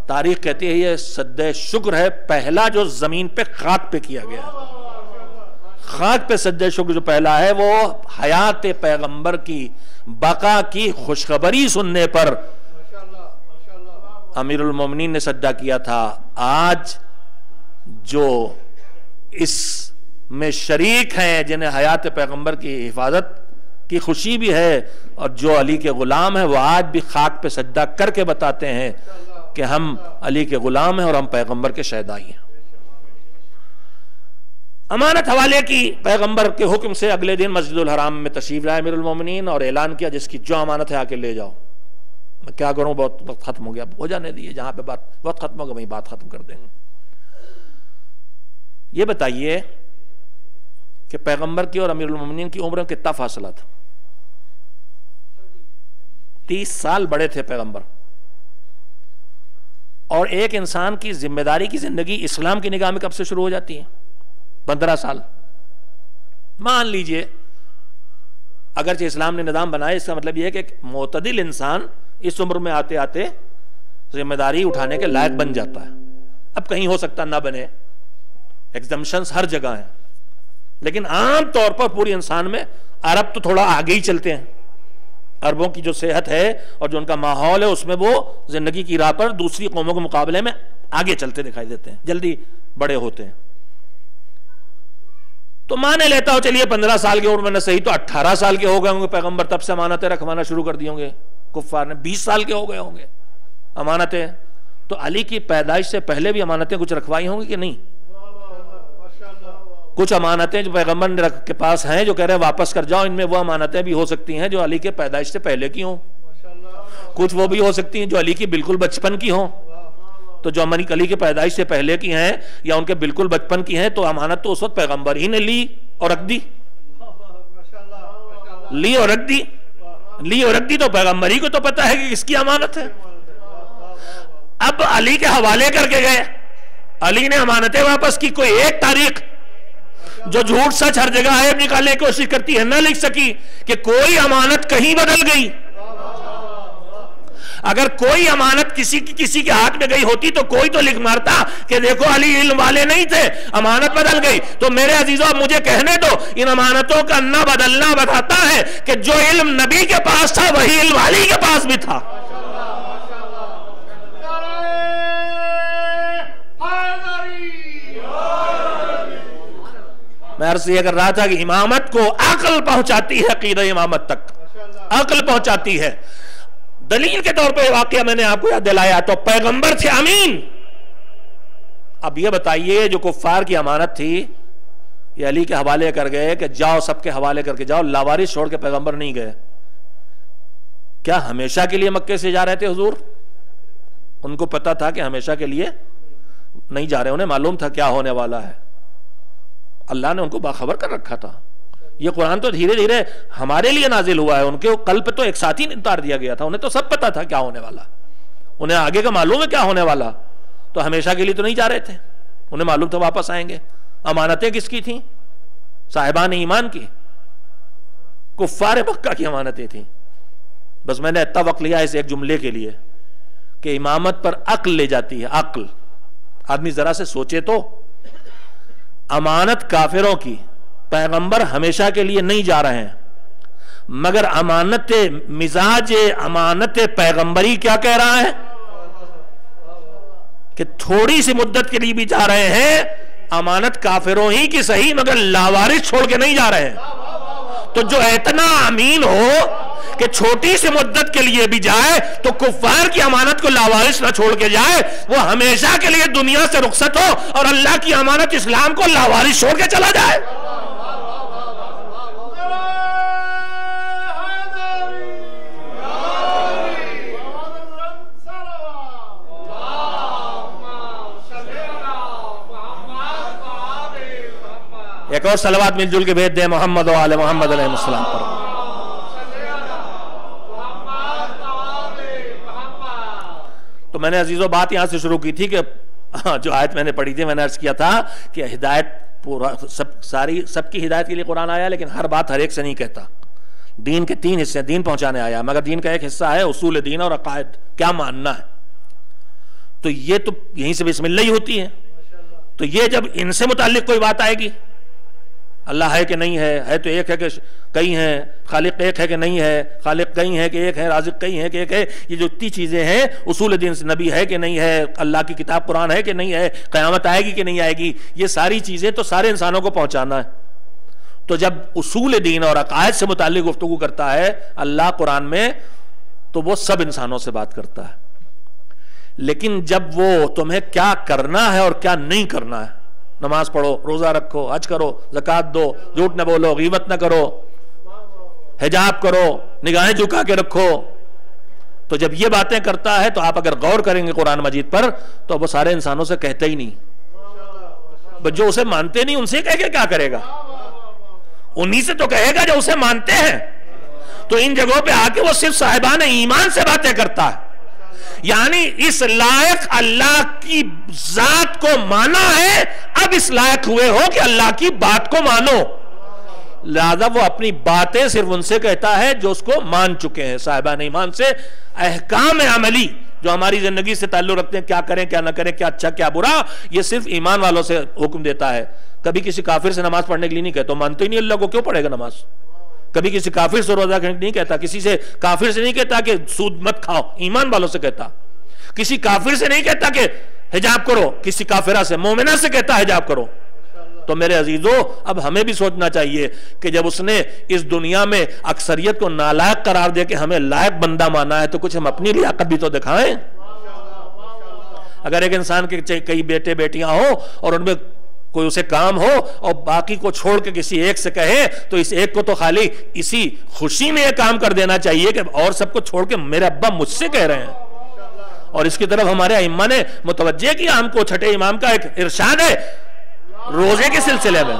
تاریخ کہتی ہے یہ سجدہ شکر ہے، پہلا جو زمین پہ خاک پہ کیا گیا، خاک پہ سجدہ شکر جو پہلا ہے، وہ حیات پیغمبر کی بقا کی خوشخبری سننے پر امیر المومنین نے سجدہ کیا تھا. آج جو اس میں شریک ہیں، جنہیں حیات پیغمبر کی حفاظت کی خوشی بھی ہے، اور جو علی کے غلام ہیں، وہ آج بھی خاک پہ سجدہ کر کے بتاتے ہیں کہ ہم علی کے غلام ہیں اور ہم پیغمبر کے شہدائی ہیں. امانت حوالے کی پیغمبر کے حکم سے اگلے دن مسجد الحرام میں تشریف لائے امیر المومنین اور اعلان کیا جس کی جو امانت ہے آ کے لے جاؤ. میں کیا کروں، بہت وقت ختم ہو گیا، ہو جانے دیے، جہاں پہ بات وقت ختم ہوگا وہیں بات ختم کر دیں گے. یہ بتائیے کہ پیغمبر کی اور امیر المومنین کی عمر میں کتنا فاصلہ تھا؟ 30 سال بڑے تھے پیغمبر. اور ایک انسان کی ذمہ داری کی زندگی اسلام کی نگاہ میں کب سے شروع ہو جاتی ہے؟ 15 سال. مان لیجئے اگرچہ اسلام نے نظام بنایا، اس کا مطلب یہ ہے کہ ایک معتدل انسان اس عمر میں آتے آتے ذمہ داری اٹھانے کے لائق بن جاتا ہے. اب کہیں ہو سکتا نہ بنے، ایگزمپشنز ہر جگہ ہیں، لیکن عام طور پر پوری انسان میں عرب تو تھوڑا آگے ہی چلتے ہیں. عربوں کی جو صحت ہے اور جو ان کا ماحول ہے، اس میں وہ زندگی کی راہ پر دوسری قوموں کے مقابلے میں آگے چلتے دکھائی دیتے ہیں، جلدی بڑے ہوتے ہیں. تو مانے لیتا ہو چلیے 15 سال کی عمر میں نہ صحیح تو 18 سال کے ہو گئے ہوں گے پیغمبر، تب سے امانتیں رکھوانا شروع کر دی ہوں گے. کفار نے 20 سال کے ہو گئے ہوں گے امانتیں. تو علی کی پیدائش سے پہلے بھی امانتیں کچھ رکھوائی ہوں گی کہ نہیں؟ کچھ امانتیں جو پیغمبر کے پاس ہیں جو کہہ رہے ہیں واپس کر جاؤ، ان میں وہ امانتیں بھی ہو سکتی ہیں جو علی کے پیدائش سے پہلے کی ہوں، کچھ وہ بھی ہو سکتی ہیں جو علی کی بالکل بچپن کی ہوں. تو جو علی کے پیدائش سے پہلے کی ہیں یا ان کے بالکل بچپن کی ہیں تو امانت تو اس وقت پیغمبر ہی نے لی اور رکھ دی، لی اور رکھ دی، لی اور رکھ دی. تو پیغمبر ہی کو تو پتا ہے کہ کس کی امانت ہے. اب علی کے حوالے کر کے گئے، علی نے امانتیں واپس کی. کوئی ایک تاریخ جو جھوٹ سچ ہر جگہ عیب نکالنے کی کوشش کرتی ہے نہ لکھ سکی کہ کوئی امانت کہیں بدل گئی. اگر کوئی امانت کسی کے ہاتھ میں گئی ہوتی تو کوئی تو لکھ مارتا کہ دیکھو علی علم والے نہیں تھے، امانت بدل گئی. تو میرے عزیزوں اب مجھے کہنے دو، ان امانتوں کا نہ بدلنا بتاتا ہے کہ جو علم نبی کے پاس تھا وہی علم علی کے پاس بھی تھا. میں عرض یہ کر رہا تھا کہ امامت کو عقل پہنچاتی ہے، عقیدہ امامت تک عقل پہنچاتی ہے. دلیل کے طور پہ واقعہ میں نے آپ کو یاد دلایا تو پیغمبر تھے امین. اب یہ بتائیے جو کفار کی امانت تھی یہ علی کے حوالے کر گئے کہ جاؤ سب کے حوالے کر کے جاؤ، لاوارث چھوڑ کے پیغمبر نہیں گئے. کیا ہمیشہ کے لیے مکے سے جا رہے تھے حضور؟ ان کو پتا تھا کہ ہمیشہ کے لیے نہیں جا رہے، انہیں معلوم تھا کیا ہونے والا ہے. اللہ نے ان کو باخبر کر رکھا تھا. یہ قرآن تو دھیرے دھیرے ہمارے لیے نازل ہوا ہے، ان کے قلب پہ تو ایک ساتھ ہی اتار دیا گیا تھا. انہیں تو سب پتا تھا کیا ہونے والا، انہیں آگے کا معلوم ہے کیا ہونے والا. تو ہمیشہ کے لیے تو نہیں جا رہے تھے، انہیں معلوم تھا واپس آئیں گے. امانتیں کس کی تھیں؟ صاحبان ایمان کی، کفار مکہ کی امانتیں تھیں. بس میں نے اتنا وقت لیا اس ایک جملے کے لیے کہ امامت پر عقل لے جاتی ہے. عقل آدمی ذرا سے سوچے تو، امانت کافروں کی، پیغمبر ہمیشہ کے لیے نہیں جا رہے ہیں، مگر امانت مزاج امانت پیغمبری کیا کہہ رہا ہے کہ تھوڑی سی مدت کے لیے بھی جا رہے ہیں. امانت کافروں ہی کی صحیح مگر لاوارث چھوڑ کے نہیں جا رہے ہیں. تو جو اتنا امین ہو کہ چھوٹی سی مدت کے لیے بھی جائے تو کفار کی امانت کو لاوارث نہ چھوڑ کے جائے، وہ ہمیشہ کے لیے دنیا سے رخصت ہو اور اللہ کی امانت اسلام کو لاوارث چھوڑ کے چلا جائے. ایک اور صلوات مل جل کے بھیج دیں محمد و آل محمد علیہ السلام پر. تو میں نے عزیزو بات یہاں سے شروع کی تھی کہ جو آیت میں نے پڑھی تھی، میں نے عرض کیا تھا کہ ہدایت پورا سب کی ہدایت کے لیے قرآن آیا، لیکن ہر بات ہر ایک سے نہیں کہتا. دین کے 3 حصے، دین پہنچانے آیا، مگر دین کا ایک حصہ ہے اصول دین اور عقائد، کیا ماننا ہے. تو یہ تو یہیں سے بسم اللہ ہی ہوتی ہے. تو یہ جب ان سے متعلق کوئی بات آئے گی، اللہ ہے کہ نہیں ہے تو ایک ہے کہ کئی ہیں، خالق ایک ہے کہ نہیں ہے، خالق کئی ہیں کہ ایک ہے، رازق کئی ہیں کہ ایک ہے. یہ جو اتنی چیزیں ہیں، اصول دین سے نبی ہے کہ نہیں ہے، اللہ کی کتاب قرآن ہے کہ نہیں ہے، قیامت آئے گی کہ نہیں آئے گی، یہ ساری چیزیں تو سارے انسانوں کو پہنچانا ہے. تو جب اصول دین اور عقائد سے متعلق گفتگو کرتا ہے اللہ قرآن میں تو وہ سب انسانوں سے بات کرتا ہے. لیکن جب وہ تمہیں کیا کرنا ہے اور کیا نہیں کرنا ہے، نماز پڑھو، روزہ رکھو، حج کرو، زکوٰۃ دو، جھوٹ نہ بولو، غیبت نہ کرو، حجاب کرو، نگاہیں جھکا کے رکھو، تو جب یہ باتیں کرتا ہے تو آپ اگر غور کریں گے قرآن مجید پر تو وہ سارے انسانوں سے کہتے ہی نہیں. جو اسے مانتے نہیں ان سے کہہ کے کیا کرے گا؟ انہی سے تو کہے گا جو اسے مانتے ہیں. تو ان جگہوں پہ آ کے وہ صرف صاحبان ایمان سے باتیں کرتا ہے. یعنی اس لائق اللہ کی ذات کو مانا ہے، اب اس لائق ہوئے ہو کہ اللہ کی بات کو مانو. لہذا وہ اپنی باتیں صرف ان سے کہتا ہے جو اس کو مان چکے ہیں. صاحبان ایمان سے احکام عملی جو ہماری زندگی سے تعلق رکھتے ہیں، کیا کریں کیا نہ کریں، کیا اچھا کیا برا، یہ صرف ایمان والوں سے حکم دیتا ہے. کبھی کسی کافر سے نماز پڑھنے کے لیے نہیں کہتا، تو مانتے ہی نہیں اللہ کو، کیوں پڑھے گا نماز. کبھی کسی کافر سے روزہ رکھنے نہیں کہتا، کسی سے کافر سے نہیں کہتا کہ سود مت کھاؤ، ایمان والوں سے کہتا. کسی کافر سے نہیں کہتا کہ حجاب کرو، کسی کافرہ سے، مومنہ سے کہتا حجاب کرو. تو میرے عزیزو اب ہمیں بھی سوچنا چاہیے کہ جب اس نے اس دنیا میں اکثریت کو نالائق قرار دے کہ ہمیں لائق بندہ مانا ہے تو کچھ ہم اپنی لیاقت بھی تو دکھائیں. اگر ایک انسان کے کئی بیٹے بیٹیاں ہوں اور ان میں کوئی اسے کام ہو اور باقی کو چھوڑ کے کسی ایک سے کہے تو اس ایک کو تو خالی اسی خوشی میں یہ کام کر دینا چاہیے کہ اور سب کو چھوڑ کے میرے ابا مجھ سے کہہ رہے ہیں. اور اس کی طرف ہمارے ائمہ نے متوجہ کیا ہم کو. چھٹے امام کا ایک ارشاد ہے روزے کے سلسلے میں،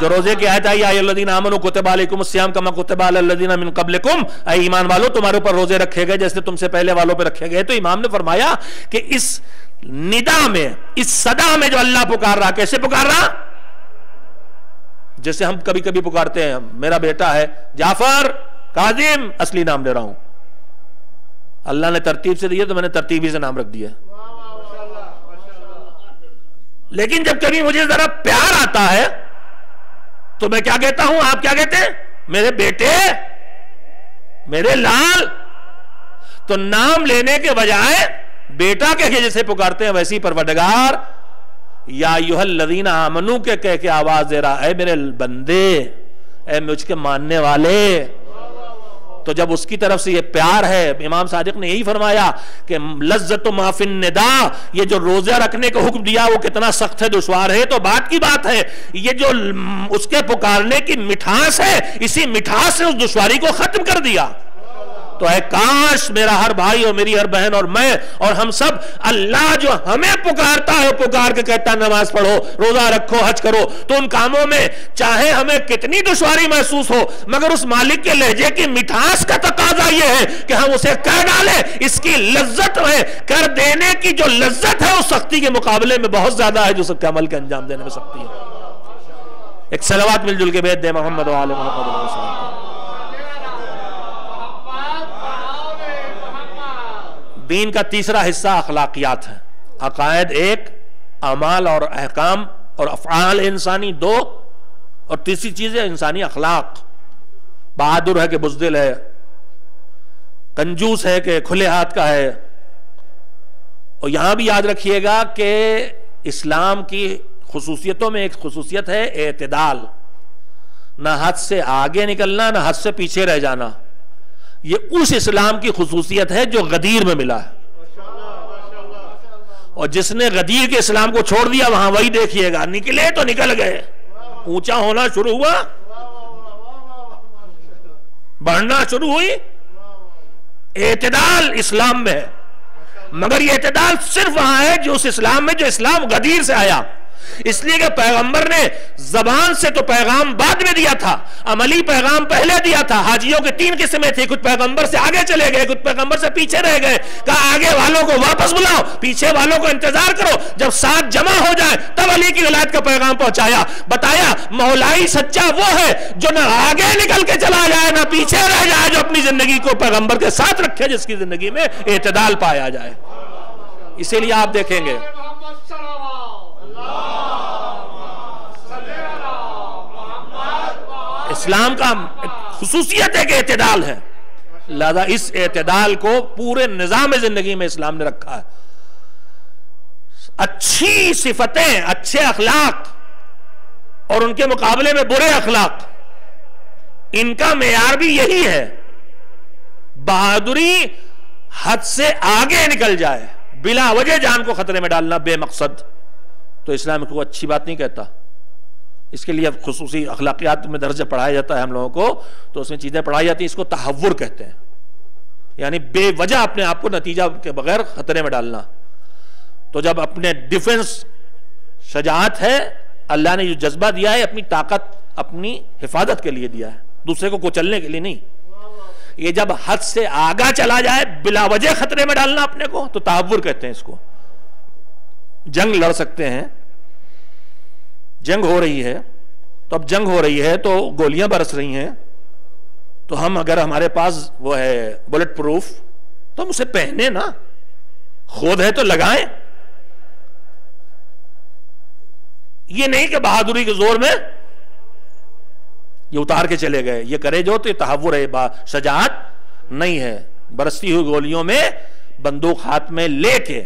جو روزے کی آیت آئی یا الذین آمنوا کتب علیکم الصیام کما کتب علی الذین من قبلکم، اے ایمان والو تمہارے اوپر روزے رکھے گئے جیسے تم سے پہلے والوں پہ رکھے گئے. تو امام نے فرمایا کہ اس ندا میں، اس صدا میں جو اللہ پکار رہا، کیسے پکار رہا؟ جیسے ہم کبھی کبھی پکارتے ہیں میرا بیٹا ہے جعفر، کاظم، اصلی نام لے رہا ہوں. اللہ نے ترتیب سے دیا تو میں نے ترتیبی سے نام رکھ دیا. لیکن جب کبھی مجھے ذرا پیار آتا ہے تو میں کیا کہتا ہوں؟ آپ کیا کہتے ہیں؟ میرے بیٹے، میرے لال. تو نام لینے کے بجائے بیٹا کہہ کے جیسے پکارتے ہیں ویسی پروردگار یا ایھا الذین آمنو کے کہہ کے آواز دے رہا، اے میرے بندے، اے مجھ کے ماننے والے۔ تو جب اس کی طرف سے یہ پیار ہے، امام صادق نے یہی فرمایا کہ لذت ما فی النداء، یہ جو روزہ رکھنے کا حکم دیا وہ کتنا سخت ہے، دشوار ہے، تو بات کی بات ہے، یہ جو اس کے پکارنے کی مٹھاس ہے، اسی مٹھاس نے اس دشواری کو ختم کر دیا۔ تو اے کاش میرا ہر بھائی اور میری ہر بہن اور میں اور ہم سب، اللہ جو ہمیں پکارتا ہے، پکار کے کہتا ہے نماز پڑھو، روزہ رکھو، حج کرو، تو ان کاموں میں چاہے ہمیں کتنی دشواری محسوس ہو، مگر اس مالک کے لہجے کی مٹھاس کا تقاضا یہ ہے کہ ہم اسے کر ڈالیں۔ اس کی لذت ہے، کر دینے کی جو لذت ہے اس سختی کے مقابلے میں بہت زیادہ ہے جو سب کے عمل کے انجام دینے میں سختی ہے۔ ایک صلوات مل جل کے بھیج دے محمد و آل محمد علیہ السلام۔ دین کا تیسرا حصہ اخلاقیات ہے۔ عقائد ایک، اعمال اور احکام اور افعال انسانی دو، اور تیسری چیز ہے انسانی اخلاق۔ بہادر ہے کہ بزدل ہے، کنجوس ہے کہ کھلے ہاتھ کا ہے۔ اور یہاں بھی یاد رکھیے گا کہ اسلام کی خصوصیتوں میں ایک خصوصیت ہے اعتدال، نہ حد سے آگے نکلنا نہ حد سے پیچھے رہ جانا۔ یہ اس اسلام کی خصوصیت ہے جو غدیر میں ملا ہے، اور جس نے غدیر کے اسلام کو چھوڑ دیا وہاں وہی دیکھیے گا، نکلے تو نکل گئے، اونچا ہونا شروع ہوا، بڑھنا شروع ہوئی۔ اعتدال اسلام میں ہے، مگر یہ اعتدال صرف وہاں ہے جو اس اسلام میں جو اسلام غدیر سے آیا۔ اس لیے کہ پیغمبر نے زبان سے تو پیغام بعد میں دیا تھا، عملی پیغام پہلے دیا تھا۔ حاجیوں کے تین قسمیں تھے، کچھ پیغمبر سے آگے چلے گئے، کچھ پیغمبر سے پیچھے رہ گئے۔ کہا آگے والوں کو واپس بلاؤ، پیچھے والوں کو انتظار کرو، جب ساتھ جمع ہو جائے تب علی کی ولایت کا پیغام پہنچایا۔ بتایا مولائی سچا وہ ہے جو نہ آگے نکل کے چلا جائے نہ پیچھے رہ جائے، جو اپنی زندگی کو پیغمبر کے ساتھ رکھے، جس کی زندگی میں اعتدال پایا جائے۔ اسی لیے آپ دیکھیں گے اسلام کا خصوصیت ہے کہ اعتدال ہے، لہذا اس اعتدال کو پورے نظام زندگی میں اسلام نے رکھا ہے۔ اچھی صفتیں، اچھے اخلاق اور ان کے مقابلے میں برے اخلاق، ان کا معیار بھی یہی ہے، بہادری حد سے آگے نکل جائے، بلا وجہ جان کو خطرے میں ڈالنا بے مقصد، تو اسلام کو اچھی بات نہیں کہتا۔ اس کے لیے خصوصی اخلاقیات میں درجہ پڑھایا جاتا ہے ہم لوگوں کو، تو اس میں چیزیں پڑھائی جاتی ہیں، اس کو تحور کہتے ہیں، یعنی بے وجہ اپنے آپ کو نتیجہ کے بغیر خطرے میں ڈالنا۔ تو جب اپنے ڈیفنس شجاعت ہے، اللہ نے جو جذبہ دیا ہے اپنی طاقت اپنی حفاظت کے لیے دیا ہے، دوسرے کو کچلنے کے لیے نہیں۔ یہ جب حد سے آگا چلا جائے، بلا وجہ خطرے میں ڈالنا اپنے کو، تو تحور کہتے ہیں اس کو۔ جنگ لڑ سکتے ہیں، جنگ ہو رہی ہے، تو اب جنگ ہو رہی ہے تو گولیاں برس رہی ہیں، تو ہم اگر ہمارے پاس وہ ہے بلٹ پروف تو ہم اسے پہنے نا، خود ہے تو لگائیں۔ یہ نہیں کہ بہادری کے زور میں یہ اتار کے چلے گئے، یہ کرے جو تو یہ تحور ہے، شجاعت نہیں ہے۔ برستی ہوئی گولیوں میں بندوق ہاتھ میں لے کے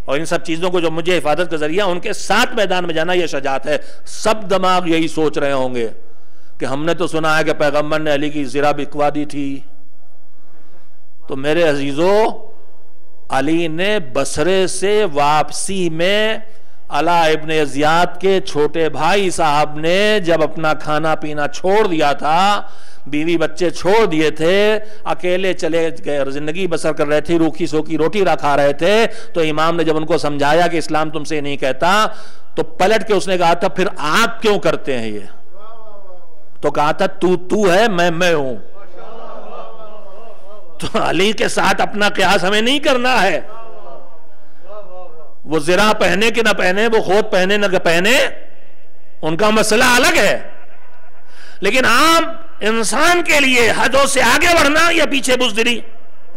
اور ان سب چیزوں کو جو مجھے حفاظت کا ذریعہ ان کے ساتھ میدان میں جانا، یہ شجاعت ہے۔ سب دماغ یہی سوچ رہے ہوں گے کہ ہم نے تو سنا ہے کہ پیغمبر نے علی کی زرہ بکوا دی تھی، تو میرے عزیزو علی نے بصرے سے واپسی میں علا ابن زیاد کے چھوٹے بھائی صاحب نے جب اپنا کھانا پینا چھوڑ دیا تھا، بیوی بچے چھوڑ دیے تھے، اکیلے چلے گئے، زندگی بسر کر رہے تھے، روکھی سوکھی روٹی کھا رہے تھے، تو امام نے جب ان کو سمجھایا کہ اسلام تم سے نہیں کہتا، تو پلٹ کے اس نے کہا تھا پھر آپ کیوں کرتے ہیں یہ؟ تو کہا تھا تو ہے میں ہوں۔ تو علی کے ساتھ اپنا قیاس ہمیں نہیں کرنا ہے، وہ زرہ پہنے کہ نہ پہنے، وہ خود پہنے نہ پہنے، ان کا مسئلہ الگ ہے، لیکن عام انسان کے لیے حدوں سے آگے بڑھنا یا پیچھے بزدلی،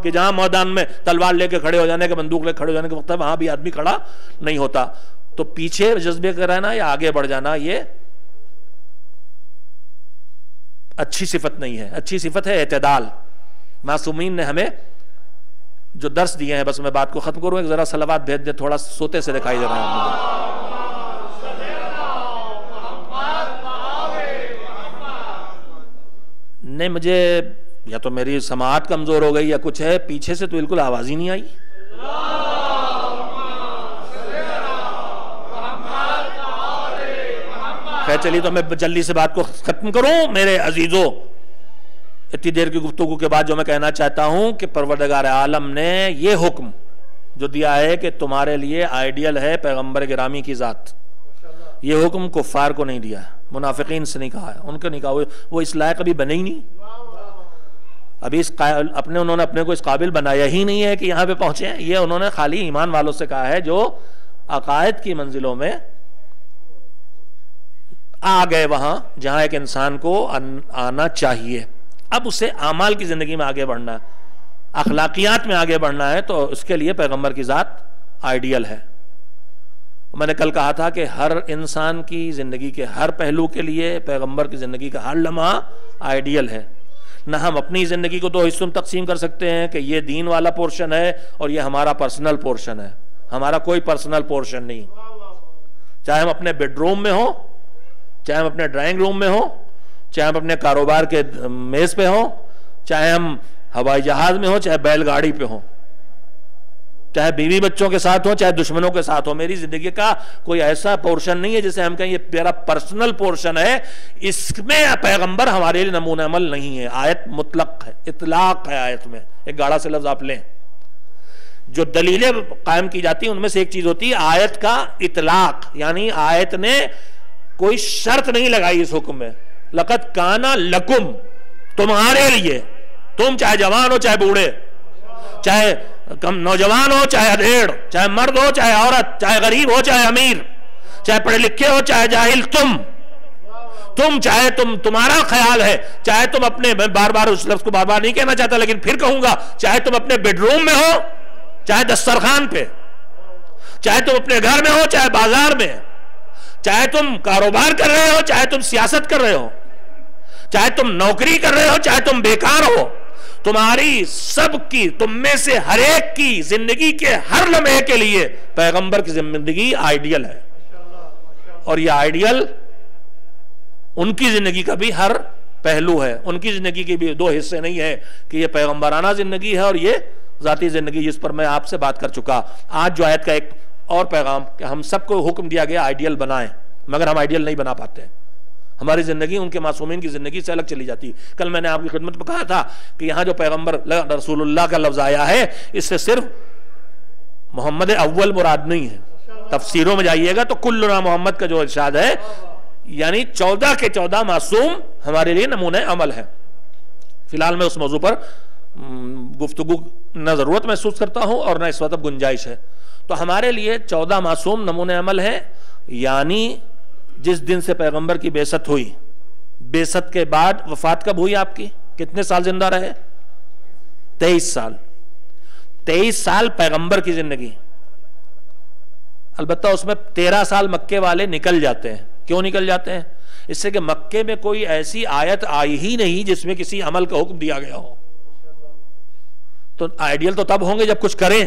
کہ جہاں میدان میں تلوار لے کے کھڑے ہو جانے کے، بندوق لے کے کھڑے ہو جانے کے وقت ہے وہاں بھی آدمی کھڑا نہیں ہوتا، تو پیچھے جذبے کا رہنا یا آگے بڑھ جانا یہ اچھی صفت نہیں ہے۔ اچھی صفت ہے اعتدال۔ معصومین نے ہمیں جو درس دیے ہیں، بس میں بات کو ختم کروں، ایک ذرا صلوات بھیج دے، تھوڑا سوتے سے دکھائی دے رہا ہے مجھے۔ نہیں، مجھے یا تو میری سماعت کمزور ہو گئی یا کچھ ہے، پیچھے سے تو بالکل آواز ہی نہیں آئی۔ خیر چلیے، تو میں جلدی سے بات کو ختم کروں۔ میرے عزیزوں، اتنی دیر کی گفتگو کے بعد جو میں کہنا چاہتا ہوں کہ پروردگار عالم نے یہ حکم جو دیا ہے کہ تمہارے لیے آئیڈیل ہے پیغمبر گرامی کی ذات، یہ حکم کفار کو نہیں دیا ہے، منافقین سے نہیں کہا ہے، ان کو نہیں کہا، وہ اس لائق ابھی بنے ہی نہیں، ابھی انہوں نے اپنے کو اس قابل بنایا ہی نہیں ہے کہ یہاں پہ پہنچے ہیں۔ یہ انہوں نے خالی ایمان والوں سے کہا ہے جو عقائد کی منزلوں میں آ گئے، وہاں جہاں ایک انسان کو آنا چاہیے۔ اب اسے اعمال کی زندگی میں آگے بڑھنا ہے، اخلاقیات میں آگے بڑھنا ہے، تو اس کے لیے پیغمبر کی ذات آئیڈیل ہے۔ میں نے کل کہا تھا کہ ہر انسان کی زندگی کے ہر پہلو کے لیے پیغمبر کی زندگی کا ہر لمحہ آئیڈیل ہے۔ نہ ہم اپنی زندگی کو دو حصوں میں تقسیم کر سکتے ہیں کہ یہ دین والا پورشن ہے اور یہ ہمارا پرسنل پورشن ہے، ہمارا کوئی پرسنل پورشن نہیں، چاہے ہم اپنے بیڈ روم میں ہوں، چاہے ہم اپنے ڈرائنگ روم میں ہوں، چاہے ہم اپنے کاروبار کے میز پہ ہوں، چاہے ہم ہوائی جہاز میں ہوں، چاہے بیل گاڑی پہ ہوں، چاہے بیوی بچوں کے ساتھ ہوں، چاہے دشمنوں کے ساتھ ہوں۔ میری زندگی کا کوئی ایسا پورشن نہیں ہے جسے ہم کہیں یہ میرا پرسنل پورشن ہے، اس میں پیغمبر ہمارے لیے نمونہ عمل نہیں ہے۔ آیت مطلق ہے، اطلاق ہے آیت میں، ایک گاڑا سے لفظ آپ لیں، جو دلیلیں قائم کی جاتی ہیں ان میں سے ایک چیز ہوتی ہے آیت کا اطلاق، یعنی آیت نے کوئی شرط نہیں لگائی اس حکم میں۔ لقد کان لکم، تمہارے لیے، تم چاہے جوان ہو چاہے بوڑھے، چاہے کم نوجوان ہو چاہے ادھیڑ، چاہے مرد ہو چاہے عورت، چاہے غریب ہو چاہے امیر، چاہے پڑھے لکھے ہو چاہے جاہل، تم چاہے تمہارا خیال ہے، چاہے تم اپنے، میں بار بار اس لفظ کو بار بار نہیں کہنا چاہتا لیکن پھر کہوں گا، چاہے تم اپنے بیڈ روم میں ہو چاہے دسترخوان پہ، چاہے تم اپنے گھر میں ہو چاہے بازار میں، چاہے تم کاروبار کر رہے ہو چاہے تم سیاست کر رہے ہو، چاہے تم نوکری کر رہے ہو چاہے تم بیکار ہو، تمہاری سب کی، تم میں سے ہر ایک کی زندگی کے ہر لمحے کے لیے پیغمبر کی زندگی آئیڈیل ہے، اور یہ آئیڈیل ان کی زندگی کا بھی ہر پہلو ہے، ان کی زندگی کے بھی دو حصے نہیں ہے کہ یہ پیغمبرانہ زندگی ہے اور یہ ذاتی زندگی، جس پر میں آپ سے بات کر چکا۔ آج جو آیت کا ایک اور پیغام کہ ہم سب کو حکم دیا گیا آئیڈیل بنائیں، مگر ہم آئیڈیل نہیں بنا پاتے، ہماری زندگی ان کے معصومین کی زندگی سے الگ چلی جاتی۔ کل میں نے آپ کی خدمت میں کہا تھا کہ یہاں جو پیغمبر رسول اللہ کا لفظ آیا ہے، اس سے صرف محمد اول مراد نہیں ہے، تفسیروں میں جائیے گا تو کلنا محمد کا جو ارشاد ہے، یعنی 14 کے 14 معصوم ہمارے لیے نمونہ عمل ہے۔ فی الحال میں اس موضوع پر گفتگو نہ ضرورت محسوس کرتا ہوں اور نہ اس وقت گنجائش ہے۔ تو ہمارے لیے 14 معصوم نمونہ عمل ہے، یعنی جس دن سے پیغمبر کی بعثت ہوئی، بعثت کے بعد وفات کب ہوئی آپ کی؟ کتنے سال زندہ رہے؟ 23 سال۔ 23 سال پیغمبر کی زندگی، البتہ اس میں 13 سال مکے والے نکل جاتے ہیں۔ کیوں نکل جاتے ہیں؟ اس سے کہ مکے میں کوئی ایسی آیت آئی ہی نہیں جس میں کسی عمل کا حکم دیا گیا ہو، تو آئیڈیل تو تب ہوں گے جب کچھ کریں۔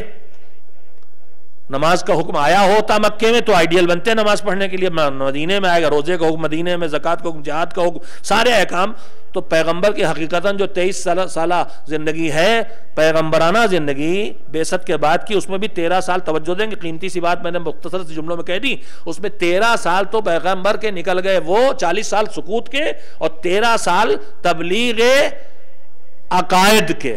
نماز کا حکم آیا ہوتا مکے میں تو آئیڈیل بنتے ہیں نماز پڑھنے کے لیے، مدینے میں آئے گا روزے کا حکم، مدینے میں زکوٰۃ کا حکم، جہاد کا حکم، سارے احکام۔ تو پیغمبر کی حقیقتاً جو 23 سالہ زندگی ہے، پیغمبرانہ زندگی بعثت کے بعد کی، اس میں بھی 13 سال توجہ دیں گے، قیمتی سی بات میں نے مختصر سی جملوں میں کہہ دی، اس میں 13 سال تو پیغمبر کے نکل گئے، وہ 40 سال سکوت کے اور 13 سال تبلیغ عقائد کے۔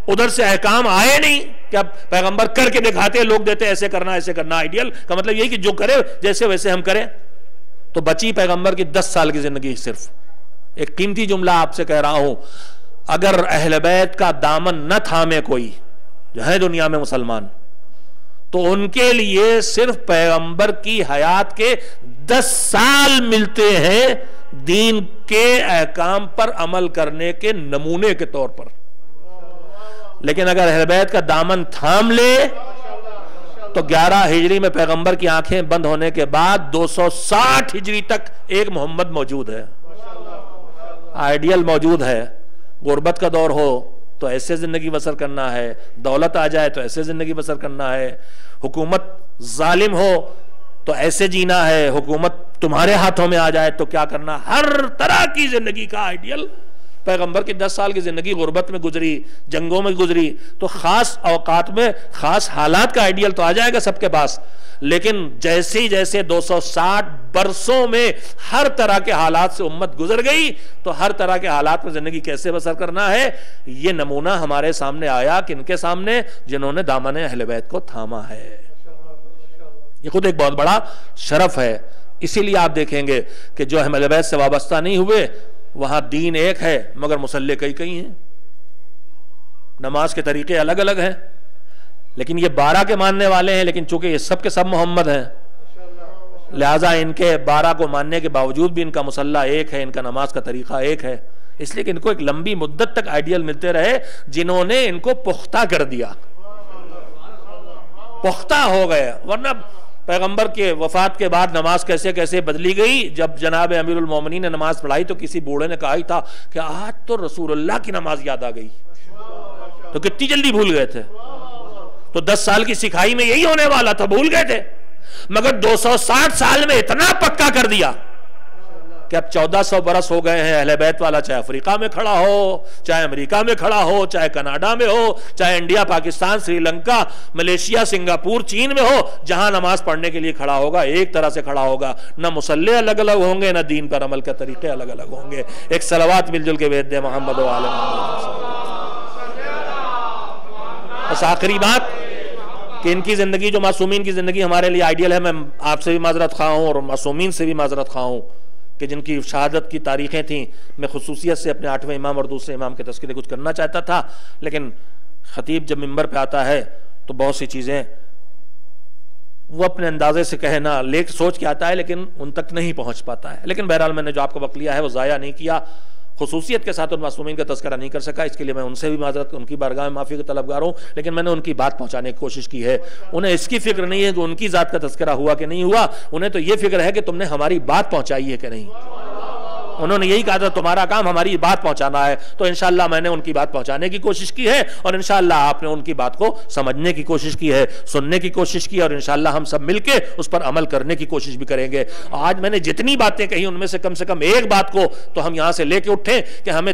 ادھر سے احکام آئے نہیں کہ اب پیغمبر کر کے دکھاتے، لوگ دیتے ایسے کرنا ایسے کرنا۔ آئیڈیل کا مطلب یہی کہ جو کرے جیسے ویسے ہم کریں۔ تو بچی پیغمبر کی 10 سال کی زندگی صرف۔ ایک قیمتی جملہ آپ سے کہہ رہا ہوں، اگر اہل بیت کا دامن نہ تھامے کوئی جو ہے دنیا میں مسلمان، تو ان کے لیے صرف پیغمبر کی حیات کے 10 سال ملتے ہیں دین کے احکام پر عمل کرنے کے نمونے کے طور پر۔ لیکن اگر اہل بیت کا دامن تھام لے تو 11 ہجری میں پیغمبر کی آنکھیں بند ہونے کے بعد 260 ہجری تک ایک محمد موجود ہے، آئیڈیل موجود ہے۔ غربت کا دور ہو، تو ایسے زندگی بسر کرنا ہے، دولت آ جائے تو ایسے زندگی بسر کرنا ہے، حکومت ظالم ہو تو ایسے جینا ہے، حکومت تمہارے ہاتھوں میں آ جائے تو کیا کرنا، ہر طرح کی زندگی کا آئیڈیل پیغمبر کی 10 سال کی زندگی غربت میں گزری، جنگوں میں گزری، تو خاص اوقات میں خاص حالات کا آئیڈیل تو آ جائے گا سب کے پاس، لیکن جیسے 260 برسوں میں ہر طرح کے حالات سے امت گزر گئی، تو ہر طرح کے حالات میں زندگی کیسے بسر کرنا ہے، یہ نمونہ ہمارے سامنے آیا، کن کے سامنے؟ جنہوں نے دامن اہل بیت کو تھاما ہے۔ یہ خود ایک بہت بڑا شرف ہے۔ اسی لیے آپ دیکھیں گے کہ جو اہل بیت سے وابستہ نہیں ہوئے، وہاں دین ایک ہے مگر مصلی کئی ہیں، نماز کے طریقے الگ الگ ہیں، لیکن یہ 12 کے ماننے والے ہیں، لیکن چونکہ یہ سب کے سب محمد ہیں، لہٰذا ان کے 12 کو ماننے کے باوجود بھی ان کا مصلی ایک ہے، ان کا نماز کا طریقہ ایک ہے، اس لیے کہ ان کو ایک لمبی مدت تک آئیڈیل ملتے رہے جنہوں نے ان کو پختہ کر دیا، پختہ ہو گئے۔ ورنہ پیغمبر کے وفات کے بعد نماز کیسے کیسے بدلی گئی۔ جب جناب امیر المومنین نے نماز پڑھائی تو کسی بوڑھے نے کہا ہی تھا کہ آج تو رسول اللہ کی نماز یاد آ گئی، تو کتنی جلدی بھول گئے تھے، تو 10 سال کی سکھائی میں یہی ہونے والا تھا، بھول گئے تھے، مگر 260 سال میں اتنا پکا کر دیا کہ اب 1400 برس ہو گئے ہیں، اہل بیت والا چاہے افریقہ میں کھڑا ہو، چاہے امریکہ میں کھڑا ہو، چاہے کینیڈا میں ہو، چاہے India, Pakistan, Sri Lanka, Malaysia, Singapore, چین میں ہو، جہاں نماز پڑھنے کے لیے کھڑا ہوگا ایک طرح سے کھڑا ہوگا، نہ مصلی الگ الگ ہوں گے، نہ دین پر عمل کے طریقے الگ الگ ہوں گے۔ ایک صلوات مل جل کے بھیج دے محمد و آل محمد۔ بس آخری بات کہ ان کی زندگی، جو معصومین کی زندگی ہمارے لیے آئیڈیل ہے، میں آپ سے بھی معذرت خواہ ہوں اور معصومین سے بھی معذرت خواہ ہوں کہ جن کی شہادت کی تاریخیں تھیں، میں خصوصیت سے اپنے 8ویں امام اور دوسرے امام کے تذکرے کچھ کرنا چاہتا تھا، لیکن خطیب جب منبر پہ آتا ہے تو بہت سی چیزیں وہ اپنے اندازے سے کہنا سوچ کے آتا ہے لیکن ان تک نہیں پہنچ پاتا ہے، لیکن بہرحال میں نے جو آپ کو وقت لیا ہے وہ ضائع نہیں کیا، خصوصیت کے ساتھ ان معصومین کا تذکرہ نہیں کر سکا، اس کے لیے میں ان سے بھی معذرت، ان کی بارگاہ میں معافی کا طلبگار ہوں، لیکن میں نے ان کی بات پہنچانے کی کوشش کی ہے۔ انہیں اس کی فکر نہیں ہے کہ ان کی ذات کا تذکرہ ہوا کہ نہیں ہوا، انہیں تو یہ فکر ہے کہ تم نے ہماری بات پہنچائی ہے کہ نہیں۔ انہوں نے یہی کہا تھا تمہارا کام ہماری بات پہنچانا ہے، تو انشاءاللہ میں نے ان کی بات پہنچانے کی کوشش کی ہے، اور انشاءاللہ آپ نے ان کی بات کو سمجھنے کی کوشش کی ہے، سننے کی کوشش کی، اور انشاءاللہ ہم سب مل کے اس پر عمل کرنے کی کوشش بھی کریں گے۔ آج میں نے جتنی باتیں کہی ان میں سے کم ایک بات کو تو ہم یہاں سے لے کے اٹھیں کہ ہمیں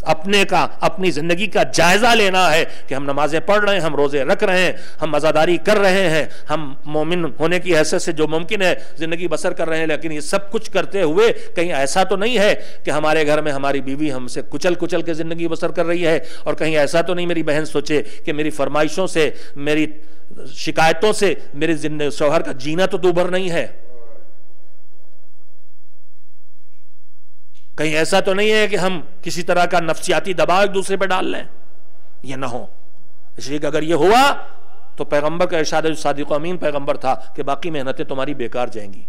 اپنی زندگی کا جائزہ لینا ہے کہ ہم نمازیں پڑھ رہے ہیں، ہم روزے رکھ رہے ہیں، ہم عزاداری کر رہے ہیں، ہم مومن ہونے کی حیثیت سے جو ممکن ہے زندگی بسر کر رہے ہیں، لیکن یہ سب کچھ کرتے ہوئے کہیں ایسا تو نہیں ہے کہ ہمارے گھر میں ہماری بیوی ہم سے کچل کے زندگی بسر کر رہی ہے، اور کہیں ایسا تو نہیں میری بہن سوچے کہ میری فرمائشوں سے، میری شکایتوں سے میرے شوہر کا جینا تو دوبھر نہیں ہے، کہیں ایسا تو نہیں ہے کہ ہم کسی طرح کا نفسیاتی دباؤ ایک دوسرے پہ ڈال لیں، یہ نہ ہو۔ اس لیے کہ اگر یہ ہوا تو پیغمبر کا ارشاد ہے، جو صادق و امین پیغمبر تھا، کہ باقی محنتیں تمہاری بیکار جائیں گی،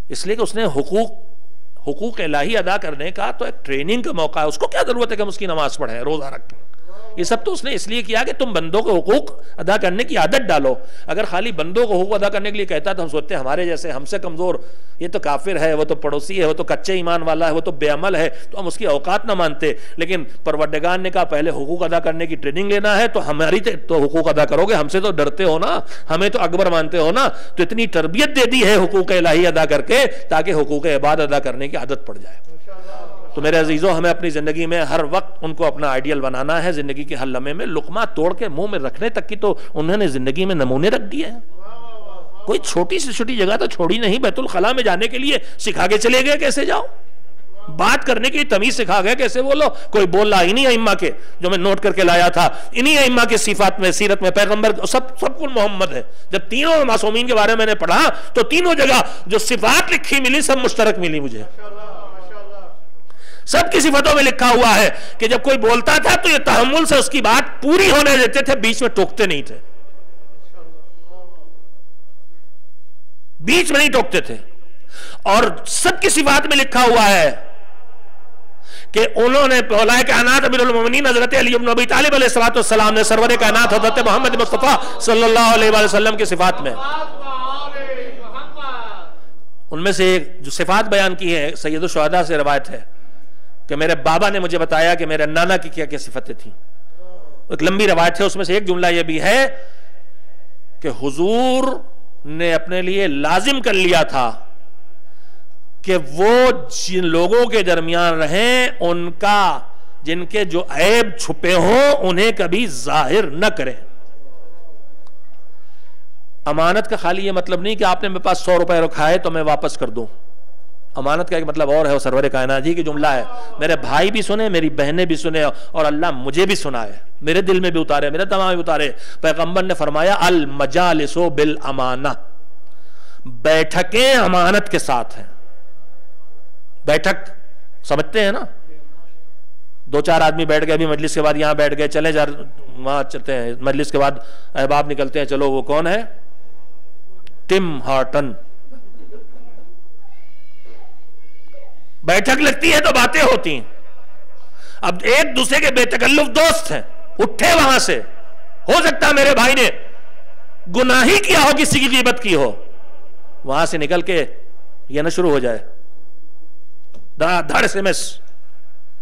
اس لیے کہ اس نے حقوق الہی ادا کرنے کا تو ایک ٹریننگ کا موقع ہے، اس کو کیا ضرورت ہے کہ ہم اس کی نماز پڑھیں، روزہ رکھیں، یہ سب تو اس نے اس لیے کیا کہ تم بندوں کو حقوق ادا کرنے کی عادت ڈالو۔ اگر خالی بندوں کو حقوق ادا کرنے کے لیے کہتا تو ہم سوچتے ہیں ہمارے جیسے ہم سے کمزور، یہ تو کافر ہے، وہ تو پڑوسی ہے، وہ تو کچے ایمان والا ہے، وہ تو بے عمل ہے، تو ہم اس کی اوقات نہ مانتے، لیکن پروردگار نے کہا پہلے حقوق ادا کرنے کی ٹریننگ لینا ہے، تو ہماری تو حقوق ادا کرو گے، ہم سے تو ڈرتے ہو نا، ہمیں تو اکبر مانتے ہو نا، تو اتنی تربیت دے دی ہے حقوق الہی ادا کر کے تاکہ حقوق عباد ادا کرنے کی عادت پڑ جائے۔ تو میرے عزیزوں، ہمیں اپنی زندگی میں ہر وقت ان کو اپنا آئیڈیل بنانا ہے، زندگی کے ہر لمحے میں لقمہ توڑ کے منہ میں رکھنے تک کی تو انہوں نے زندگی میں نمونے رکھ دیے ہیں۔ کوئی چھوٹی سے چھوٹی جگہ تو چھوڑی نہیں، بیت الخلاء میں جانے کے لیے سکھا کے چلے گئے کیسے جاؤ، بات کرنے کی تمیز سکھا گئے کیسے بولو، کوئی بول رہا انہی ائمہ کے جو میں نوٹ کر کے لایا تھا، انہی ائمہ کے صفات میں، سیرت میں پیغمبر سب کل محمد ہے۔ جب تینوں معصومین کے بارے میں نے پڑھا تو تینوں جگہ جو صفات لکھی ملی سب مشترک ملی مجھے، سب کی صفتوں میں لکھا ہوا ہے کہ جب کوئی بولتا تھا تو یہ تحمل سے اس کی بات پوری ہونے دیتے تھے، بیچ میں ٹوکتے نہیں تھے، بیچ میں نہیں ٹوکتے تھے۔ اور سب کی صفات میں لکھا ہوا ہے کہ انہوں نے اولئک کائنات امیر المومنین حضرت علی بن ابی طالب علیہ السلام نے سرور کائنات حضرت محمد مصطفیٰ صلی اللہ علیہ وآلہ وسلم کی صفات میں، ان میں سے ایک جو صفات بیان کی ہے سید الشہداء سے روایت ہے کہ میرے بابا نے مجھے بتایا کہ میرے نانا کی کیا کیا صفتیں تھیں. ایک لمبی روایت ہے، اس میں سے ایک جملہ یہ بھی ہے کہ حضور نے اپنے لیے لازم کر لیا تھا کہ وہ جن لوگوں کے درمیان رہیں ان کا جن کے جو عیب چھپے ہوں انہیں کبھی ظاہر نہ کریں. امانت کا خالی یہ مطلب نہیں کہ آپ نے میرے پاس 100 روپے رکھائے تو میں واپس کر دوں. امانت کا ایک مطلب اور ہے، وہ سرور کائنات جی کی جملہ ہے، میرے بھائی بھی سنے، میری بہنیں بھی سنے، اور اللہ مجھے بھی سنائے، میرے دل میں بھی اتارے، میرے تمام بھی اتارے. پیغمبر نے فرمایا المجالس بالامانہ، بیٹھکیں امانت کے ساتھ ہیں. بیٹھک سمجھتے ہیں نا، 2-4 آدمی بیٹھ گئے، ابھی مجلس کے بعد یہاں بیٹھ گئے، چلے جا وہاں چلتے ہیں، مجلس کے بعد احباب نکلتے ہیں، چلو وہ کون ہے؟ ٹم ہارٹن. بیٹھک لگتی ہے تو باتیں ہوتی ہیں. اب ایک دوسرے کے بے تکلف دوست ہیں، اٹھے وہاں سے، ہو سکتا ہے میرے بھائی نے گناہ ہی کیا ہو، کسی کی غیبت کی ہو، وہاں سے نکل کے یہ نہ شروع ہو جائے دھڑ سے مس،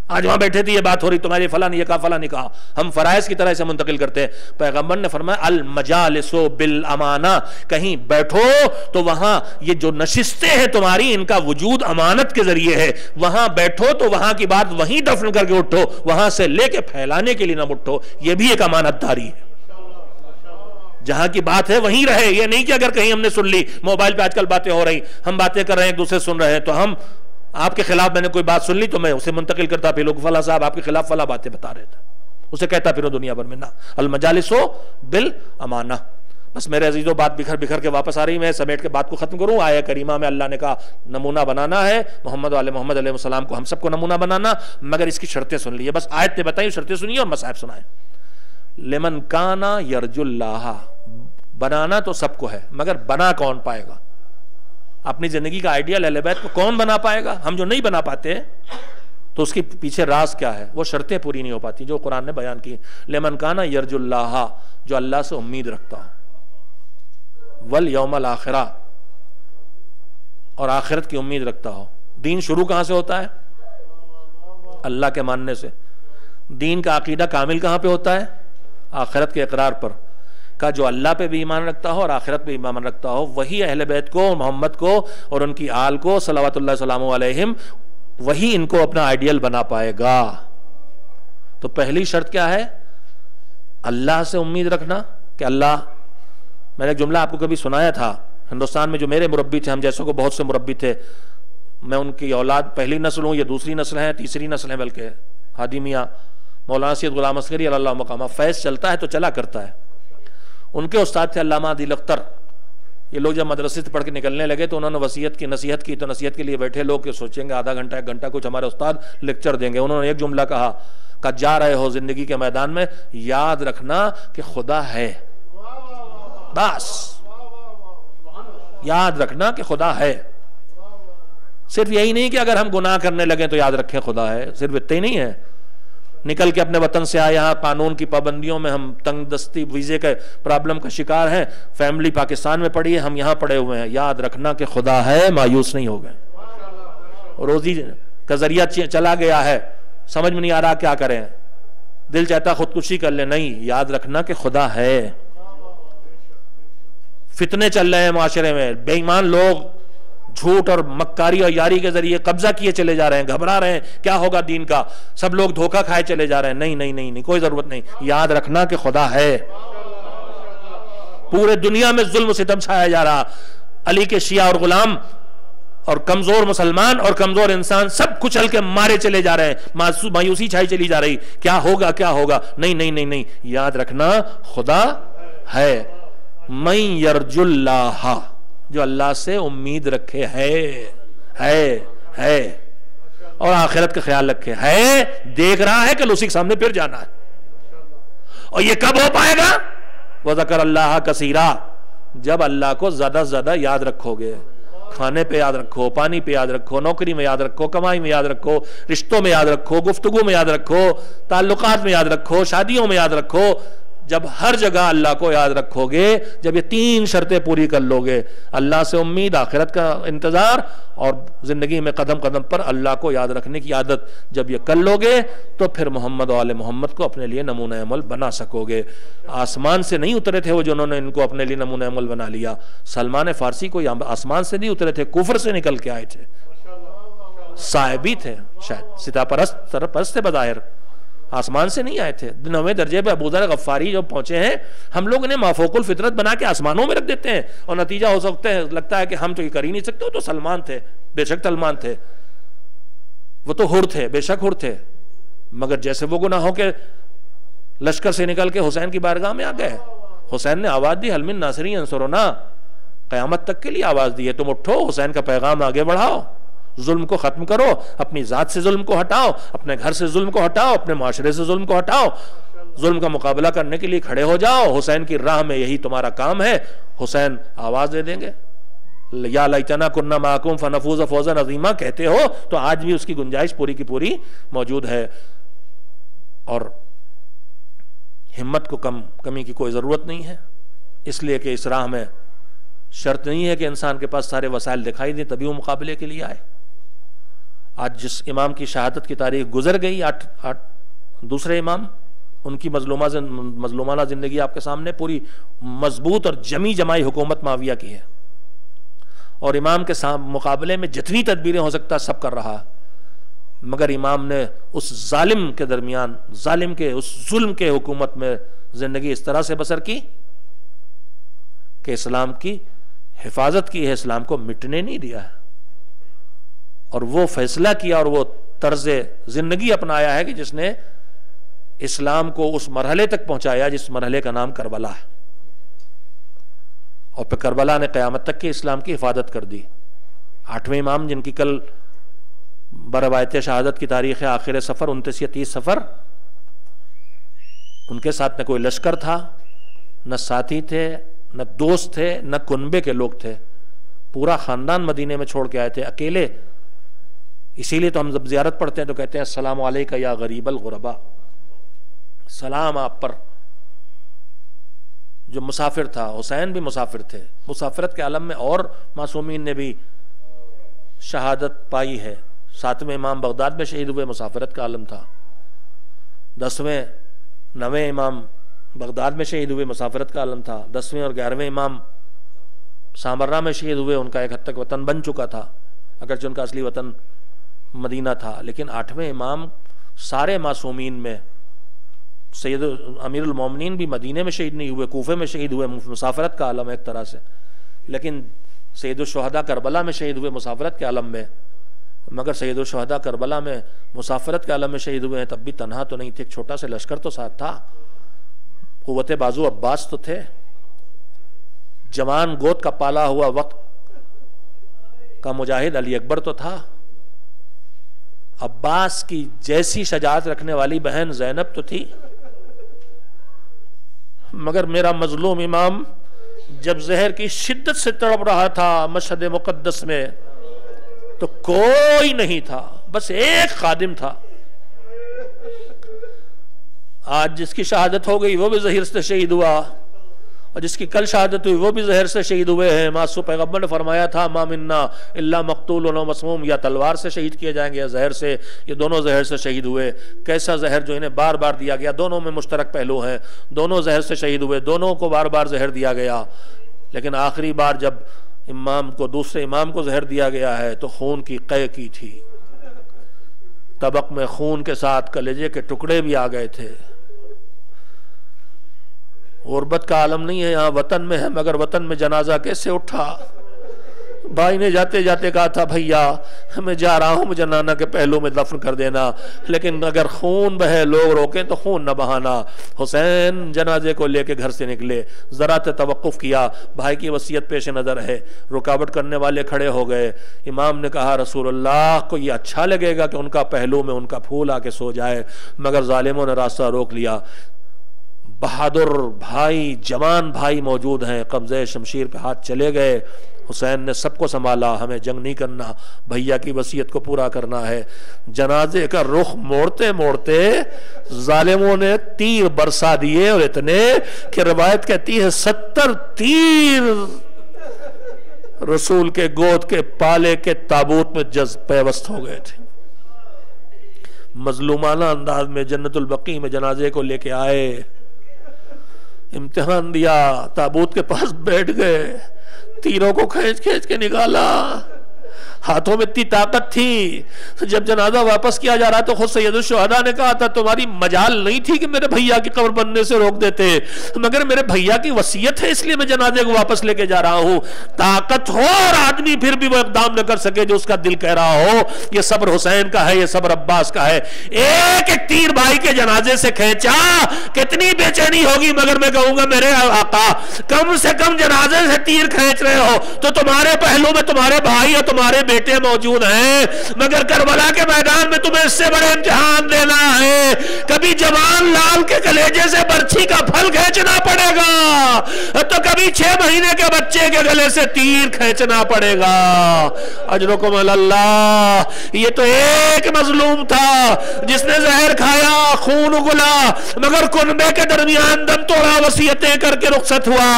آج وہاں بیٹھے تھے یہ بات ہو رہی، تمہاری فلاں یہ کہا فلاں نہیں کہا. ہم فرائض کی طرح اسے منتقل کرتے ہیں. پیغمبر نے فرمایا المجالس بالامانہ، کہیں بیٹھو تو وہاں یہ جو نشستیں ہیں تمہاری، ان کا وجود امانت کے ذریعے ہے. وہاں بیٹھو تو وہاں کی بات وہیں دفن کر کے اٹھو، وہاں سے لے کے پھیلانے کے لیے نہ اٹھو. یہ بھی ایک امانت داری ہے. جہاں کی بات ہے وہیں رہے. یہ نہیں کہ اگر کہیں ہم نے سن لی، موبائل پہ آج کل باتیں ہو رہی، ہم باتیں کر رہے ہیں ایک دوسرے سن رہے ہیں، تو ہم آپ کے خلاف میں نے کوئی بات سن لی تو میں اسے منتقل کرتا پھر لوگ فلاں صاحب آپ کے خلاف فلاں باتیں بتا رہے تھے، اسے کہتا پھر دنیا بھر میں. نہ، المجالس بالامانہ. بس میرے عزیزوں، بات بکھر بکھر کے واپس آ رہی، میں سمیٹ کے بات کو ختم کروں. آیہ کریمہ میں اللہ نے کہا نمونہ بنانا ہے، محمد علیہ السلام کو ہم سب کو نمونہ بنانا، مگر اس کی شرطیں سن لیے. بس آیت نے بتائی، شرطیں سنیے اور مصائب سنائیں. لمن کانا یرجو اللہ، بنانا تو سب کو ہے، مگر بنا کون پائے گا؟ اپنی زندگی کا آئیڈیل اہل بیت کو کون بنا پائے گا؟ ہم جو نہیں بنا پاتے تو اس کے پیچھے راز کیا ہے؟ وہ شرطیں پوری نہیں ہو پاتی جو قرآن نے بیان کی. لمن کانا یرجو اللہ، جو اللہ سے امید رکھتا ہو، والیوم الاخرہ، اور آخرت کی امید رکھتا ہو. دین شروع کہاں سے ہوتا ہے؟ اللہ کے ماننے سے. دین کا عقیدہ کامل کہاں پہ ہوتا ہے؟ آخرت کے اقرار پر. کا جو اللہ پہ بھی ایمان رکھتا ہو اور آخرت پہ ایمان رکھتا ہو، وہی اہل بیت کو، محمد کو اور ان کی آل کو صلوات اللہ وسلام علیہم، وہی ان کو اپنا آئیڈیل بنا پائے گا. تو پہلی شرط کیا ہے؟ اللہ سے امید رکھنا کہ اللہ، میں نے ایک جملہ آپ کو کبھی سنایا تھا، ہندوستان میں جو میرے مربی تھے، ہم جیسوں کو بہت سے مربی تھے، میں ان کی اولاد پہلی نسل ہوں، یہ دوسری نسل ہے، تیسری نسل ہے، بلکہ ہادی میاں مولانا سید غلام اصغری اللہ مقامہ. فیض چلتا ہے تو چلا کرتا ہے. ان کے استاد تھے علامہ عادل اختر. یہ لوگ جب مدرسے سے پڑھ کے نکلنے لگے تو انہوں نے نصیحت کی تو نصیحت کے لیے بیٹھے لوگ کہ سوچیں گے آدھا گھنٹہ 1 گھنٹہ کچھ ہمارے استاد لیکچر دیں گے. انہوں نے ایک جملہ کہا کہ جا رہے ہو زندگی کے میدان میں، یاد رکھنا کہ خدا ہے. بس یاد رکھنا کہ خدا ہے. صرف یہی نہیں کہ اگر ہم گناہ کرنے لگیں تو یاد رکھیں خدا ہے، صرف اتنا ہی نہیں ہے. نکل کے اپنے وطن سے آئے، یہاں قانون کی پابندیوں میں ہم تنگ دستی ویزے کے پرابلم کا شکار ہیں، فیملی پاکستان میں پڑی ہے، ہم یہاں پڑے ہوئے ہیں. یاد رکھنا کہ خدا ہے، مایوس نہیں ہو گئے. روزی کا ذریعہ چلا گیا ہے، سمجھ میں نہیں آ رہا کیا کریں، دل چاہتا خودکشی کر لیں. نہیں، یاد رکھنا کہ خدا ہے. فتنے چل رہے ہیں معاشرے میں، بے ایمان لوگ جھوٹ اور مکاری اور یاری کے ذریعے قبضہ کیے چلے جا رہے ہیں، گھبرا رہے ہیں کیا ہوگا دین کا، سب لوگ دھوکہ کھائے چلے جا رہے ہیں. نہیں نہیں نہیں نہیں، کوئی ضرورت نہیں. یاد رکھنا کہ خدا ہے. پورے دنیا میں ظلم و ستم چھایا جا رہا، علی کے شیعہ اور غلام اور کمزور مسلمان اور کمزور انسان سب کچل کے مارے چلے جا رہے ہیں، مایوسی چھائی چلی جا رہی. کیا ہوگا کیا ہوگا؟ نہیں نہیں نہیں نہیں، یاد رکھنا خدا ہے. من یرجو اللہ، جو اللہ سے امید رکھے ہے اور آخرت کا خیال رکھے ہے، دیکھ رہا ہے کہ اسی کے سامنے پھر جانا ہے. اور یہ کب ہو پائے گا؟ وَذَكَرَ اللَّهَ كَثِيرًا، جب اللہ کو زیادہ سے زیادہ یاد رکھو گے. کھانے پہ یاد رکھو، پانی پہ یاد رکھو، نوکری میں یاد رکھو، کمائی میں یاد رکھو، رشتوں میں یاد رکھو، گفتگو میں یاد رکھو، تعلقات میں یاد رکھو، شادیوں میں یاد رکھو. جب ہر جگہ اللہ کو یاد رکھو گے، جب یہ 3 شرطیں پوری کر لو گے، اللہ سے امید، آخرت کا انتظار، اور زندگی میں قدم قدم پر اللہ کو یاد رکھنے کی عادت جب یہ کر لو گے، تو پھر محمد و آل محمد کو اپنے لیے نمونہ عمل بنا سکو گے۔ آسمان سے نہیں اترے تھے وہ جنہوں نے ان کو اپنے لیے نمونہ عمل بنا لیا۔ سلمان فارسی کو آسمان سے نہیں اترے تھے، کفر سے نکل کے آئے تھے، صاحبی تھے، شاید ستہ پرست تھے بظاہر، آسمان سے نہیں آئے تھے۔ 9ویں درجے پہ ابو ذر غفاری جو پہنچے ہیں، ہم لوگ انہیں مافوق الفطرت بنا کے آسمانوں میں رکھ دیتے ہیں، اور نتیجہ ہو سکتا ہے، لگتا ہے کہ ہم تو یہ کر ہی نہیں سکتے۔ وہ تو سلمان تھے، بے شک سلمان تھے، وہ تو حر تھے، بے شک حر تھے، مگر جیسے وہ گناہوں کے لشکر سے نکل کے حسین کی بارگاہ میں آ گئے۔ حسین نے آواز دی، حل من ناصری ینصرنا، قیامت تک کے لیے آواز دی ہے، تم اٹھو، حسین کا پیغام آگے بڑھاؤ، ظلم کو ختم کرو، اپنی ذات سے ظلم کو ہٹاؤ، اپنے گھر سے ظلم کو ہٹاؤ، اپنے معاشرے سے ظلم کو ہٹاؤ، ظلم کا مقابلہ کرنے کے لیے کھڑے ہو جاؤ، حسین کی راہ میں یہی تمہارا کام ہے۔ حسین آواز دے دیں گے، یا لیتنا کننا معکم فنفوز فوزا عظیما کہتے ہو تو آج بھی اس کی گنجائش پوری کی پوری موجود ہے، اور ہمت کو کمی کی کوئی ضرورت نہیں ہے، اس لیے کہ اس راہ میں شرط نہیں ہے کہ انسان کے پاس سارے وسائل دکھائی دیں تبھی وہ مقابلے کے لیے آئے۔ آج جس امام کی شہادت کی تاریخ گزر گئی، دوسرے امام، ان کی مظلومانہ زندگی آپ کے سامنے، پوری مضبوط اور جمی جمائی حکومت معاویہ کی ہے، اور امام کے مقابلے میں جتنی تدبیریں ہو سکتا سب کر رہا، مگر امام نے اس ظالم کے درمیان، ظالم کے اس ظلم کے حکومت میں زندگی اس طرح سے بسر کی کہ اسلام کی حفاظت کی ہے، اسلام کو مٹنے نہیں دیا ہے، اور وہ فیصلہ کیا اور وہ طرز زندگی اپنایا ہے کہ جس نے اسلام کو اس مرحلے تک پہنچایا جس مرحلے کا نام کربلا ہے، اور پھر کربلا نے قیامت تک کے اسلام کی حفاظت کر دی۔ 8ویں امام جن کی کل بروایت شہادت کی تاریخ ہے، آخر سفر 29 یا 30 سفر، ان کے ساتھ نہ کوئی لشکر تھا، نہ ساتھی تھے، نہ دوست تھے، نہ کنبے کے لوگ تھے، پورا خاندان مدینے میں چھوڑ کے آئے تھے اکیلے۔ اسی لیے تو ہم جب زیارت پڑھتے ہیں تو کہتے ہیں السلام علیکہ یا غریب الغرباء، سلام آپ پر جو مسافر تھا۔ حسین بھی مسافر تھے، مسافرت کے عالم میں اور معصومین نے بھی شہادت پائی ہے۔ 7ویں امام بغداد میں شہید ہوئے، مسافرت کا عالم تھا۔ 10ویں 9ویں امام بغداد میں شہید ہوئے، مسافرت کا عالم تھا۔ 10ویں اور 11ویں امام سامرہ میں شہید ہوئے، ان کا ایک حد تک وطن بن چکا تھا، اگرچہ ان کا اصلی وطن مدینہ تھا، لیکن 8ویں امام سارے معصومین میں، سید امیر المومنین بھی مدینے میں شہید نہیں ہوئے، کوفے میں شہید ہوئے، مسافرت کا عالم ہے ایک طرح سے، لیکن سید الشہداء کربلا میں شہید ہوئے مسافرت کے عالم میں، مگر سید الشہداء کربلا میں مسافرت کے عالم میں شہید ہوئے ہیں تب بھی تنہا تو نہیں تھے، ایک چھوٹا سا لشکر تو ساتھ تھا، قوت بازو عباس تو تھے، جوان گود کا پالا ہوا وقت کا مجاہد علی اکبر تو تھا، عباس کی جیسی شجاعت رکھنے والی بہن زینب تو تھی، مگر میرا مظلوم امام جب زہر کی شدت سے تڑپ رہا تھا مشہد مقدس میں تو کوئی نہیں تھا، بس ایک خادم تھا۔ آج جس کی شہادت ہو گئی وہ بھی زہر سے شہید ہوا، اور جس کی کل شہادت ہوئی وہ بھی زہر سے شہید ہوئے ہیں۔ معصوم پیغمبر نے فرمایا تھا ما منا الا مقتول و مسموم، یا تلوار سے شہید کیے جائیں گے یا زہر سے، یہ دونوں زہر سے شہید ہوئے۔ کیسا زہر جو انہیں بار بار دیا گیا، دونوں میں مشترک پہلو ہیں، دونوں زہر سے شہید ہوئے، دونوں کو بار بار زہر دیا گیا، لیکن آخری بار جب امام کو، دوسرے امام کو زہر دیا گیا ہے تو خون کی قے کی تھی، طبق میں خون کے ساتھ کلیجے کے ٹکڑے بھی آ گئے تھے۔ غربت کا عالم نہیں ہے، یہاں وطن میں ہے، مگر وطن میں جنازہ کیسے اٹھا؟ بھائی نے جاتے جاتے کہا تھا بھیا میں جا رہا ہوں، مجھے نانا کے پہلو میں دفن کر دینا، لیکن اگر خون بہے لوگ روکیں تو خون نہ بہانا۔ حسین جنازے کو لے کے گھر سے نکلے، ذرا توقف کیا، بھائی کی وصیت پیش نظر ہے، رکاوٹ کرنے والے کھڑے ہو گئے۔ امام نے کہا رسول اللہ کو یہ اچھا لگے گا کہ ان کا پہلو میں ان کا پھول آ کے سو جائے، مگر ظالموں نے راستہ روک لیا۔ بہادر بھائی، جوان بھائی موجود ہیں، قبضہ شمشیر پہ ہاتھ چلے گئے، حسین نے سب کو سنبھالا، ہمیں جنگ نہیں کرنا، بھیا کی وصیت کو پورا کرنا ہے۔ جنازے کا رخ موڑتے موڑتے ظالموں نے تیر برسا دیے، اور اتنے کہ روایت کہتی ہے 70 تیر رسول کے گود کے پالے کے تابوت میں پیوست ہو گئے تھے۔ مظلومانہ انداز میں جنت البقیع میں جنازے کو لے کے آئے، امتحان دیا، تابوت کے پاس بیٹھ گئے، تیروں کو کھینچ کھینچ کے نکالا، ہاتھوں میں اتنی طاقت تھی۔ جب جنازہ واپس کیا جا رہا تو خود سید الشہداء نے کہا تھا تمہاری مجال نہیں تھی کہ میرے بھیا کی قبر بننے سے روک دیتے، مگر میرے بھیا کی وصیت ہے اس لیے میں جنازے کو واپس لے کے جا رہا ہوں۔ طاقت ہو اور آدمی پھر بھی وہ اقدام نہ کر سکے جو اس کا دل کہہ رہا ہو، یہ صبر حسین کا ہے، یہ صبر عباس کا ہے۔ ایک ایک تیر بھائی کے جنازے سے کھینچا، کتنی بے چینی ہوگی، مگر میں کہوں گا میرے آقا کم سے کم جنازے سے تیر کھینچ رہے ہو تو تمہارے پہلو میں تمہارے بھائی اور تمہارے بیٹے موجود ہیں، مگر کربلا کے میدان میں تمہیں اس سے بڑے امتحان دینا ہے، کبھی جوان لال کے کلیجے سے برچھی کا پھل کھینچنا پڑے گا تو کبھی 6 مہینے کے بچے کے گلے سے تیر کھینچنا پڑے گا۔ اجرکم اللہ، یہ تو ایک مظلوم تھا جس نے زہر کھایا، خون اگلا، مگر کنبے کے درمیان دم توڑا، وصیتیں کر کے رخصت ہوا،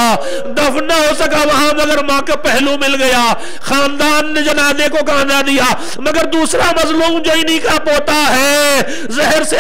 دفن نہ ہو سکا وہاں مگر ماں کا پہلو مل گیا، خاندان نے جنازے کو کانا دیا، مگر دوسرا مظلوم جو انہی کا پوتا ہے، زہر سے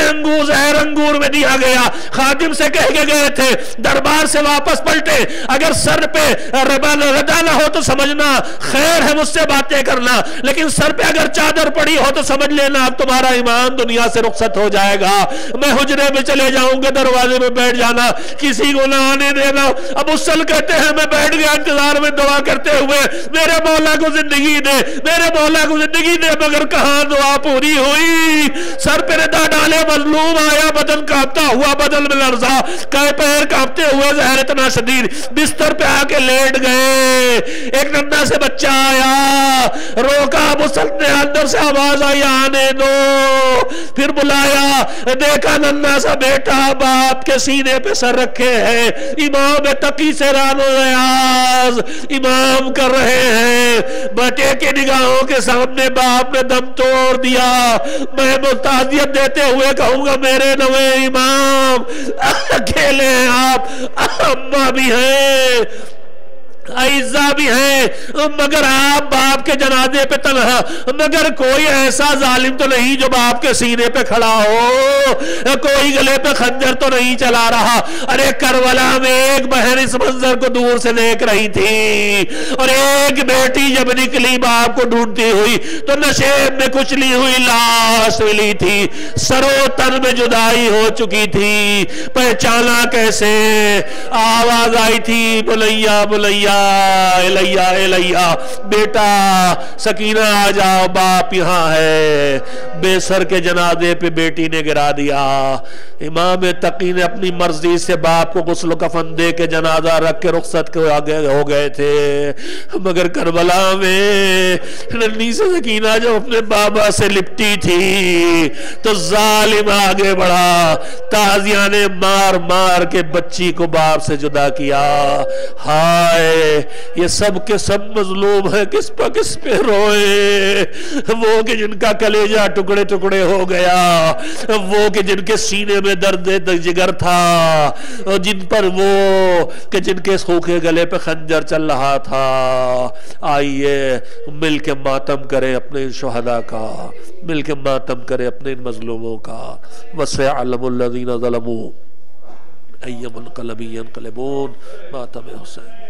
زہر انگور میں دیا گیا، خادم سے کہہ کے گئے تھے دربار سے واپس پلٹے، اگر سر پہ ردا نہ ہو تو سمجھنا خیر ہے مجھ سے باتیں کرنا، لیکن سر پہ اگر چادر پڑی ہو تو سمجھ لینا اب تمہارا ایمان دنیا سے رخصت ہو جائے گا، میں حجرے میں چلے جاؤں گا، دروازے میں بیٹھ جانا، کسی کو نہ آنے دینا۔ ابو سل کہتے ہیں میں بیٹھ گیا انتظار میں دعا کرتے ہوئے، میرے مولا کو زندگی دے، میرے مولا کو زندگی دے، مگر کہاں دعا پوری ہوئی، سر پہ ردا ڈالے مظلوم آیا، بدن کانپتا ہوا، بدن میں لرزا، کہے پیر کانپتے ہوئے، زہر اتنا شدید، بستر پہ آ کے لیٹ گئے، ایک ننھا سے بچہ آیا، روکا، مسلط نے اندر سے آواز آئی آنے دو، پھر بلایا، دیکھا ننھا سا بیٹا باپ کے سینے پہ سر رکھے ہیں، امام تقی سے ران و ریاض امام کر رہے ہیں، بیٹے کے نگاہوں کے سامنے باپ نے دم توڑ دیا، میں متعزیت دیتے ہوئے کہوں گا میرے نوے امام اکیلے ہیں آپ، اماں بھی ہیں، عائزہ بھی ہیں، مگر آپ باپ کے جنازے پہ تنہا، مگر کوئی ایسا ظالم تو نہیں جو باپ کے سینے پہ کھڑا ہو، کوئی گلے پہ خنجر تو نہیں چلا رہا۔ ارے کربلا میں ایک بہن اس منظر کو دور سے دیکھ رہی تھی، اور ایک بیٹی جب نکلی باپ کو ڈھونڈتی ہوئی تو نشیب میں کچلی ہوئی لاش ملی تھی، سرو تن میں جدائی ہو چکی تھی، پہچانا کیسے؟ آواز آئی تھی بلیا بلیا الیہ الیہ، بیٹا سکینہ آ جاؤ، باپ یہاں ہے۔ بے سر کے جنازے پہ بیٹی نے گرا دیا، امام تقی نے اپنی مرضی سے باپ کو غسل و کفن دے کے جنازہ رکھ کے رخصت ہو گئے تھے، مگر کربلا میں ننھی سے سکینہ جب اپنے بابا سے لپٹی تھی تو ظالم آگے بڑھا، تازیہ نے مار مار کے بچی کو باپ سے جدا کیا۔ ہائے یہ سب کے سب مظلوم ہیں، کس پہ روئے؟ وہ کہ جن کا کلیجہ ٹکڑے ٹکڑے ہو گیا، وہ کہ جن کے سینے میں درد جگر تھا، اور جن پر وہ کہ جن کے سوکھے گلے پہ خنجر چل رہا تھا۔ آئیے مل کے ماتم کریں اپنے شہداء کا، مل کے ماتم کریں اپنے مظلوموں کا۔ وَسَيَعْلَمُ الَّذِينَ ظَلَمُوا أَيَّ مُنْقَلَبٍ يَنْقَلِبُونَ۔ ماتم حسین۔